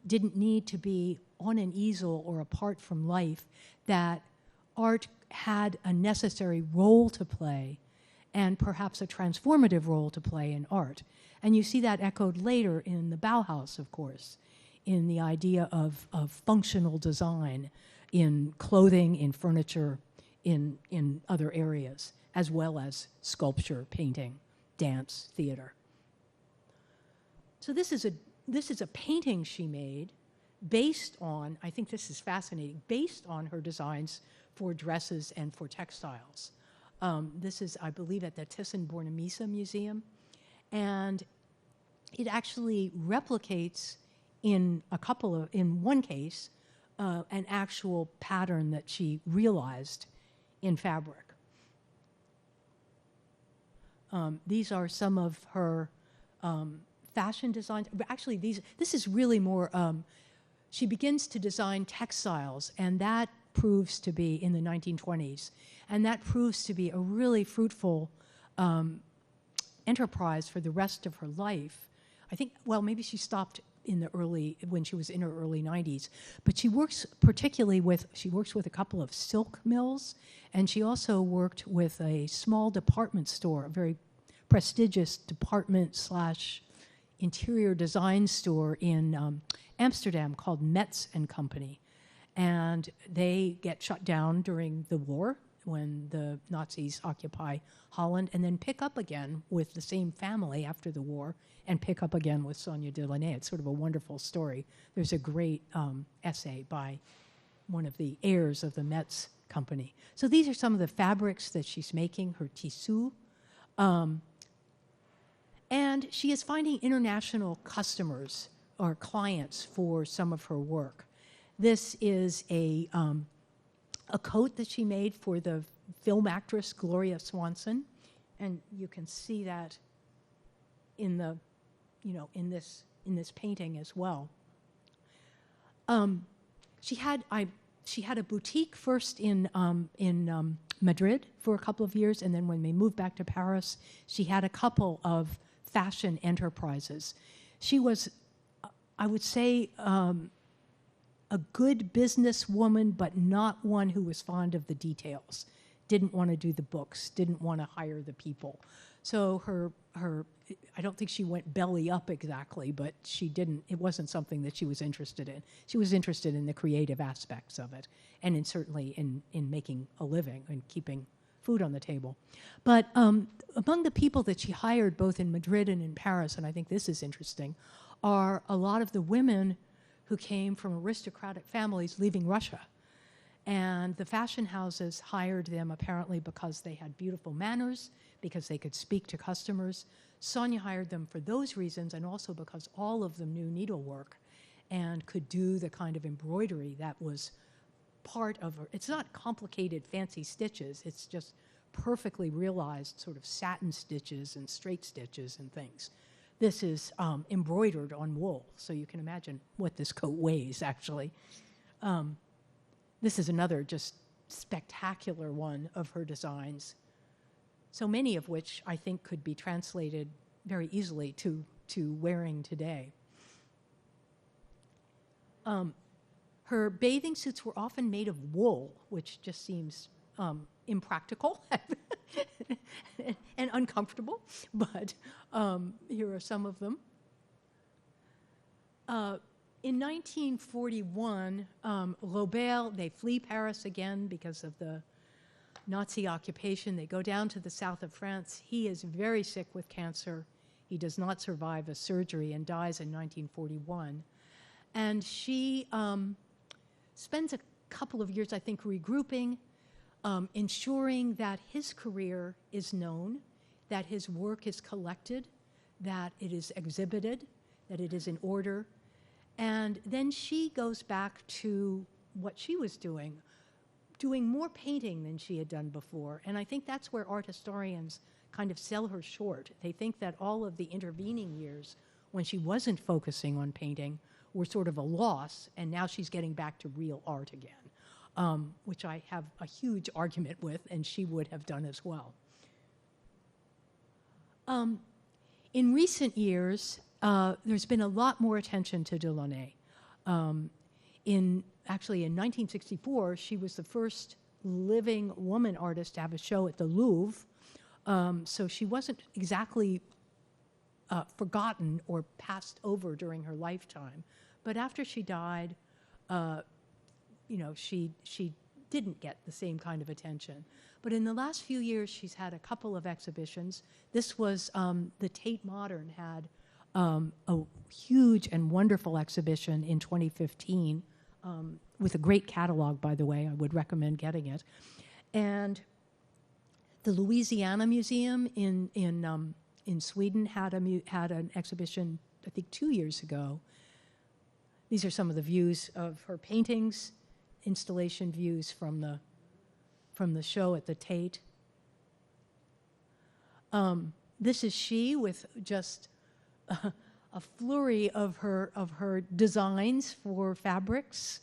Speaker 2: didn't need to be on an easel or apart from life, that art had a necessary role to play and perhaps a transformative role to play in art. And you see that echoed later in the Bauhaus, of course, in the idea of functional design in clothing, in furniture, in other areas, as well as sculpture, painting, dance, theater. So this is a painting she made based on, I think this is fascinating, based on her designs for dresses and for textiles. This is, I believe, at the Thyssen-Bornemisza Museum. And it actually replicates in one case, an actual pattern that she realized in fabric. These are some of her fashion designs. Actually, this is really more, she begins to design textiles, and that proves to be in the 1920s. And that proves to be a really fruitful enterprise for the rest of her life. I think, well, maybe she stopped when she was in her early 90s. But she works particularly with a couple of silk mills, and she also worked with a small department store, a very prestigious department / interior design store in Amsterdam called Metz & Company. And they get shut down during the war when the Nazis occupy Holland, and then pick up again with the same family after the war and pick up again with Sonya Delanay. It's sort of a wonderful story. There's a great essay by one of the heirs of the Metz Company. So these are some of the fabrics that she's making, her tissu. And she is finding international customers or clients for some of her work. This is a coat that she made for the film actress Gloria Swanson. And you can see that in the, in this painting as well. She had a boutique first in Madrid for a couple of years, and then when they moved back to Paris, she had a couple of fashion enterprises. She was, I would say, a good businesswoman, but not one who was fond of the details. Didn't want to do the books, didn't want to hire the people. So I don't think she went belly up exactly, but it wasn't something that she was interested in. She was interested in the creative aspects of it, and certainly in making a living and keeping food on the table. But among the people that she hired both in Madrid and in Paris, and I think this is interesting, are a lot of the women who came from aristocratic families leaving Russia. And the fashion houses hired them apparently because they had beautiful manners, because they could speak to customers. Sonya hired them for those reasons, and also because all of them knew needlework and could do the kind of embroidery that was part of her. It's not complicated, fancy stitches. It's just perfectly realized sort of satin stitches and straight stitches and things. This is embroidered on wool, so you can imagine what this coat weighs, actually. This is another just spectacular one of her designs, so many of which I think could be translated very easily to wearing today. Her bathing suits were often made of wool, which just seems impractical and uncomfortable, but here are some of them. In 1941, Robert, they flee Paris again because of the Nazi occupation. They go down to the south of France. He is very sick with cancer. He does not survive a surgery and dies in 1941. And she spends a couple of years, I think, regrouping, ensuring that his career is known, that his work is collected, that it is exhibited, that it is in order. And then she goes back to what she was doing more painting than she had done before. And I think that's where art historians kind of sell her short. They think that all of the intervening years when she wasn't focusing on painting were sort of a loss, and now she's getting back to real art again, which I have a huge argument with, and she would have done as well. In recent years, there's been a lot more attention to Delaunay. Actually, in 1964, she was the first living woman artist to have a show at the Louvre. So she wasn't exactly forgotten or passed over during her lifetime. But after she died, she didn't get the same kind of attention. But in the last few years, she's had a couple of exhibitions. This was the Tate Modern had a huge and wonderful exhibition in 2015 with a great catalog, by the way. I would recommend getting it. And the Louisiana Museum in Sweden had an exhibition, I think, 2 years ago. These are some of the views of her paintings, installation views from the show at the Tate. This is she with just a flurry of her designs for fabrics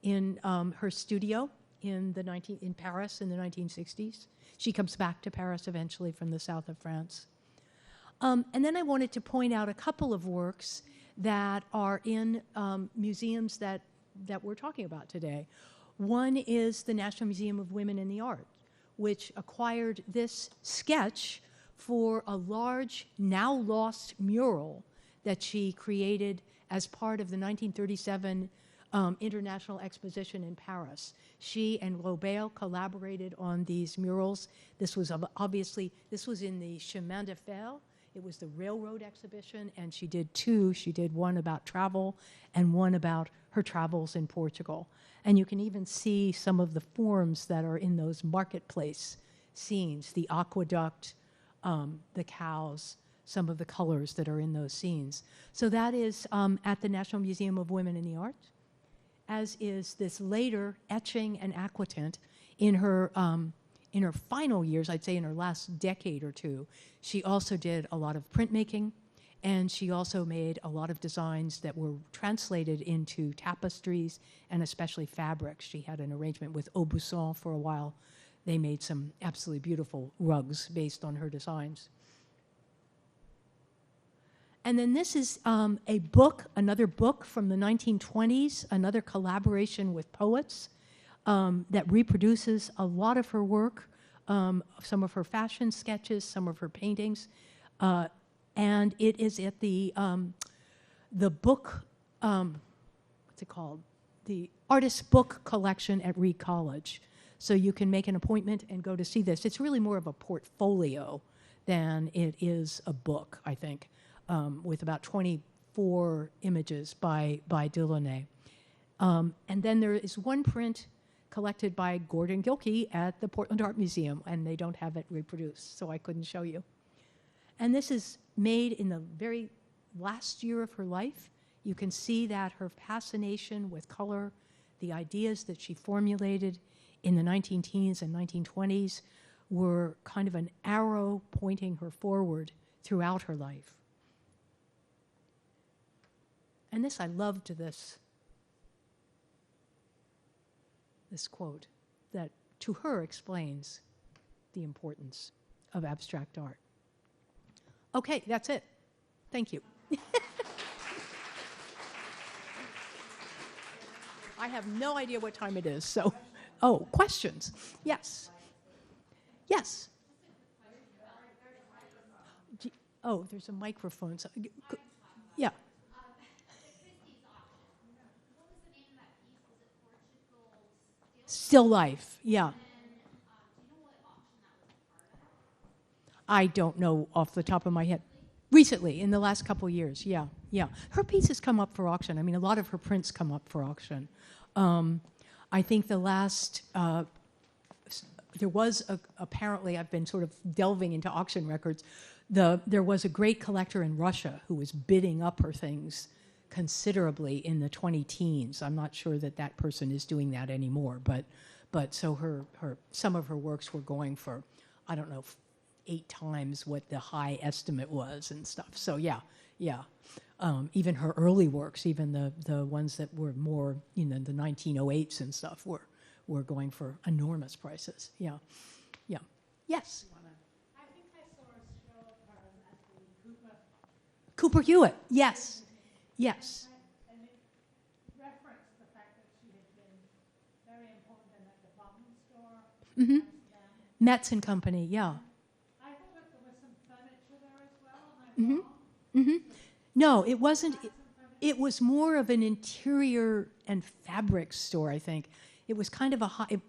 Speaker 2: in her studio in Paris in the 1960s. She comes back to Paris eventually from the south of France. And then I wanted to point out a couple of works that are in museums that we're talking about today. One is the National Museum of Women in the Arts, which acquired this sketch for a large, now lost mural that she created as part of the 1937 International Exposition in Paris. She and Robert collaborated on these murals. This was in the Chemin de Fer. It was the railroad exhibition, and she did two. She did one about travel and one about her travels in Portugal. And you can even see some of the forms that are in those marketplace scenes, the aqueduct, the cows, some of the colors that are in those scenes. So that is at the National Museum of Women in the Arts, as is this later etching and aquatint in her in her final years, I'd say in her last decade or two, she also did a lot of printmaking, and she also made a lot of designs that were translated into tapestries and especially fabrics. She had an arrangement with Aubusson for a while. They made some absolutely beautiful rugs based on her designs. And then this is a book, another book from the 1920s, another collaboration with poets that reproduces a lot of her work, some of her fashion sketches, some of her paintings. And it is at the book, what's it called? The Artist's Book Collection at Reed College. So you can make an appointment and go to see this. It's really more of a portfolio than it is a book, I think, with about 24 images by Delaunay. And then there is one print collected by Gordon Gilkey at the Portland Art Museum, and they don't have it reproduced, so I couldn't show you. And this is made in the very last year of her life. You can see that her fascination with color, the ideas that she formulated in the 19-teens and 1920s were kind of an arrow pointing her forward throughout her life. And this, I loved this quote that to her explains the importance of abstract art. Okay, that's it. Thank you. I have no idea what time it is, so, oh, questions? Yes. Yes. Oh, there's a microphone. So, yeah. Still Life, yeah. I don't know off the top of my head. Recently, in the last couple of years, yeah, yeah. Her pieces come up for auction. I mean, a lot of her prints come up for auction. I think the last, there was apparently, I've been sort of delving into auction records, there was a great collector in Russia who was bidding up her things considerably in the 20-teens. I'm not sure that that person is doing that anymore, but so some of her works were going for, I don't know, 8 times what the high estimate was and stuff. So yeah. Even her early works, even the ones that were more, the 1908s and stuff were going for enormous prices. Yeah. Yes.
Speaker 3: I think I saw a show of her at the
Speaker 2: Cooper Hewitt. Yes.
Speaker 3: And it referenced the fact that she had been very important in the department store.
Speaker 2: Mm-hmm. Metz and Company. Yeah.
Speaker 3: I thought that there was some furniture there as well. And I thought,
Speaker 2: No, it wasn't. It was more of an interior and fabric store, I think. It was kind of a high. It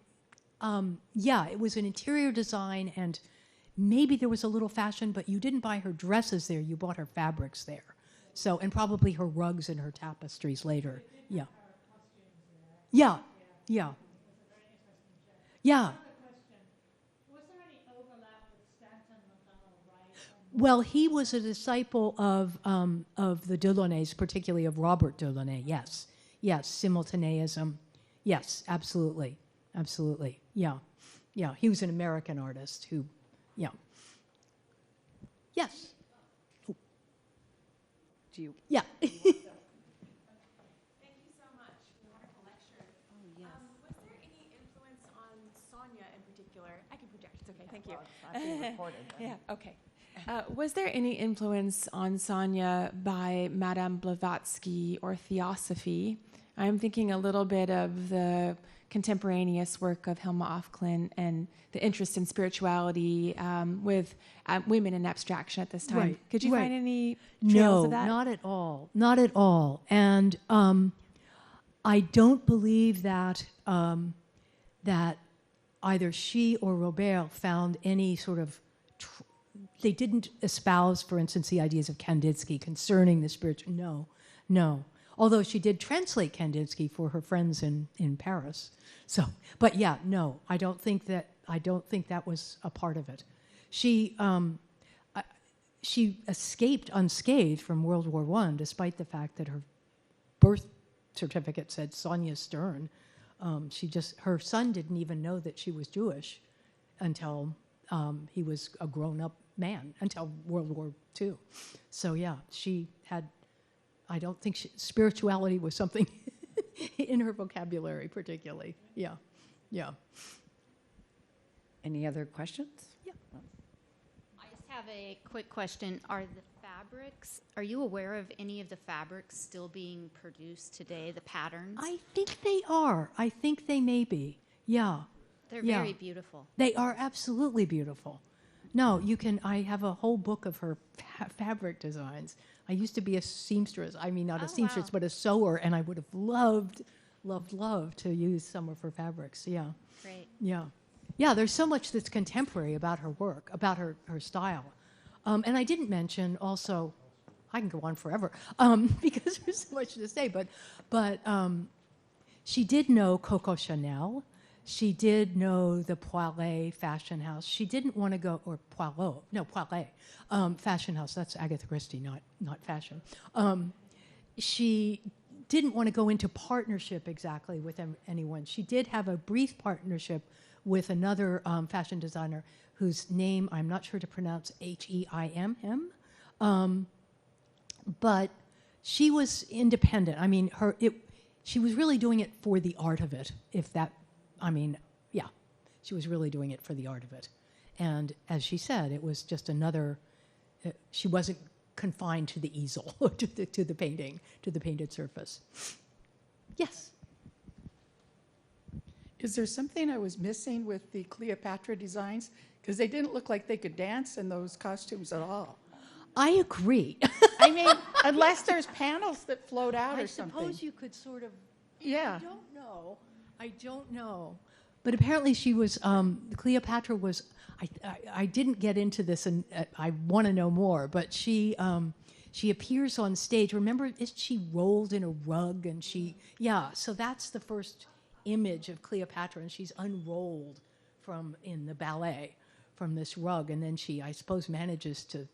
Speaker 2: was an interior design, and maybe there was a little fashion, but you didn't buy her dresses there. You bought her fabrics there. So, and probably her rugs and her tapestries later. Yeah. Yeah.
Speaker 3: question, was there any overlap with Stanton McDonald Wright?
Speaker 2: Well, he was a disciple of the Delaunays, particularly of Robert Delaunay. Yes, simultaneism. Yes, absolutely. Yeah. He was an American artist who, yeah. Yes.
Speaker 1: Do you?
Speaker 2: Yeah.
Speaker 4: Thank you so much for the wonderful lecture.
Speaker 1: Oh, yes.
Speaker 4: Was there any influence on Sonya in particular? I can project, it's okay, thank you.
Speaker 1: Well, it's not being recorded.
Speaker 4: Yeah, okay. Was there any influence on Sonya by Madame Blavatsky or Theosophy? I'm thinking a little bit of the contemporaneous work of Hilma af Klint and the interest in spirituality with women in abstraction at this time.
Speaker 2: Right,
Speaker 4: Could you
Speaker 2: right.
Speaker 4: find any trails of that?
Speaker 2: No, not at all. And I don't believe that that either she or Robert found any sort of. They didn't espouse, for instance, the ideas of Kandinsky concerning the spiritual. No. Although she did translate Kandinsky for her friends in Paris. So, but yeah, no, I don't think that was a part of it. She escaped unscathed from World War I, despite the fact that her birth certificate said Sonya Stern. Her son didn't even know that she was Jewish. until he was a grown-up man, until World War II. So yeah, she had, I don't think spirituality was something in her vocabulary particularly. Yeah, yeah.
Speaker 1: Any other questions?
Speaker 2: Yeah.
Speaker 5: I just have a quick question. Are you aware of any of the fabrics still being produced today, the patterns?
Speaker 2: I think they are. I think they may be. Yeah.
Speaker 5: They're
Speaker 2: yeah.
Speaker 5: very beautiful.
Speaker 2: They are absolutely beautiful. No, you can, I have a whole book of her fabric designs. I used to be a seamstress. I mean, not a seamstress,
Speaker 5: wow.
Speaker 2: but a sewer, and I would have loved to use some of her fabrics. Yeah.
Speaker 5: Great.
Speaker 2: Yeah. Yeah, there's so much that's contemporary about her work, about her style. And I didn't mention also, I can go on forever, because there's so much to say, but she did know Coco Chanel. She did know the Poiret fashion house. She didn't want to go, or Poiret fashion house. That's Agatha Christie, not fashion. She didn't want to go into partnership exactly with anyone. She did have a brief partnership with another fashion designer whose name I'm not sure to pronounce, Heim. But she was independent. I mean, she was really doing it for the art of it, yeah, she was really doing it for the art of it. And as she said, it was just another, she wasn't confined to the easel, to the painting, to the painted surface. Yes?
Speaker 6: Is there something I was missing with the Cleopatra designs? Because they didn't look like they could dance in those costumes at all.
Speaker 2: I agree.
Speaker 6: I mean, unless there's panels that float out or something.
Speaker 2: I suppose you could sort of,
Speaker 6: Yeah.
Speaker 2: I don't know. But apparently she was, Cleopatra was, I didn't get into this, and I want to know more, but she appears on stage. Remember, she rolled in a rug, and so that's the first image of Cleopatra, and she's unrolled in the ballet from this rug, and then she, I suppose, manages to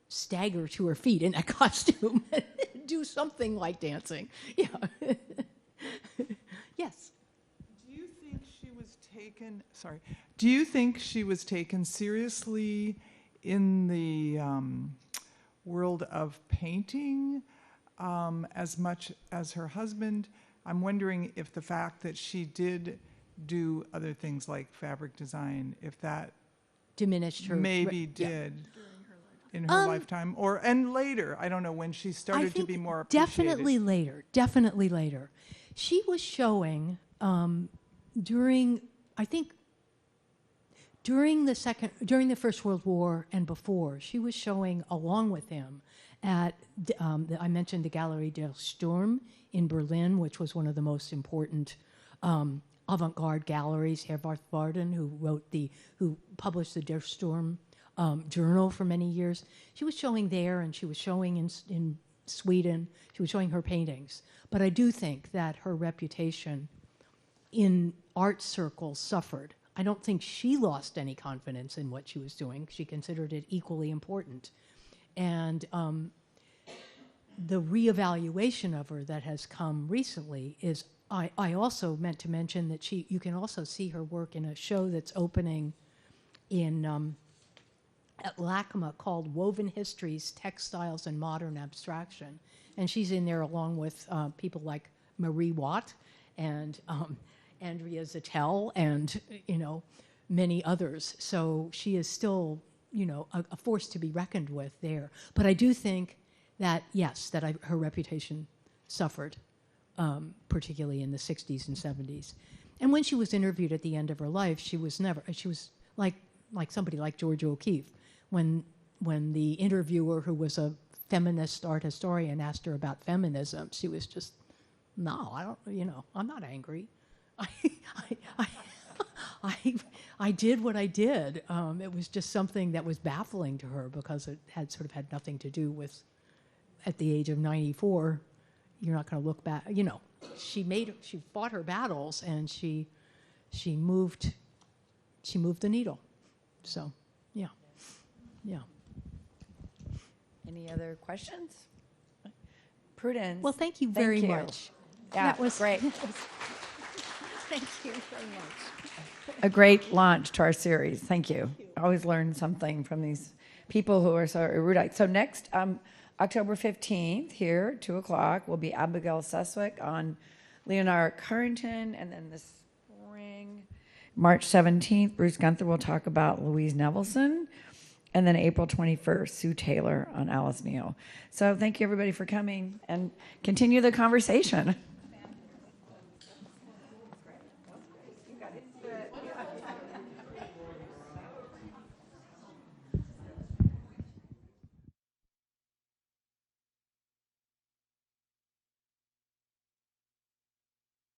Speaker 2: stagger to her feet in that costume and do something like dancing. Yeah. Yes.
Speaker 7: Do you think she was taken seriously in the world of painting as much as her husband? I'm wondering if the fact that she did do other things like fabric design, if that
Speaker 2: Diminished her.
Speaker 7: maybe did in her lifetime, and later. I don't know, when she started to be more appreciated.
Speaker 2: Definitely later. She was showing during the First World War and before. She was showing along with him at I mentioned the Galerie der Sturm in Berlin, which was one of the most important avant-garde galleries. Herwarth Varden, who published the Der Sturm journal for many years. She was showing there, and she was showing in Sweden. She was showing her paintings. But I do think that her reputation in art circles suffered. I don't think she lost any confidence in what she was doing. She considered it equally important. And the reevaluation of her that has come recently is, I also meant to mention that you can also see her work in a show that's opening at LACMA called Woven Histories, Textiles and Modern Abstraction. And she's in there along with people like Marie Watt and Andrea Zettel and, many others. So she is still, a force to be reckoned with there. But I do think that, yes, her reputation suffered, particularly in the 60s and 70s. And when she was interviewed at the end of her life, she was like somebody like Georgia O'Keeffe. When the interviewer, who was a feminist art historian, asked her about feminism, she was just, no, I don't, I'm not angry. I did what I did. It was just something that was baffling to her because it had sort of had nothing to do with, at the age of 94, you're not going to look back. She fought her battles, and she moved the needle. So, yeah.
Speaker 1: Any other questions? Prudence.
Speaker 2: Well, thank you very
Speaker 1: you.
Speaker 2: much.
Speaker 1: Yeah,
Speaker 2: That was
Speaker 1: great.
Speaker 2: Thank you very much.
Speaker 1: A great launch to our series. Thank you. I always learn something from these people who are so erudite. So next, October 15th, here, 2 o'clock, will be Abigail Suswick on Leonard Carrington, and then this spring, March 17th, Bruce Gunther will talk about Louise Nevelson, and then April 21st, Sue Taylor on Alice Neal. So thank you, everybody, for coming, and continue the conversation.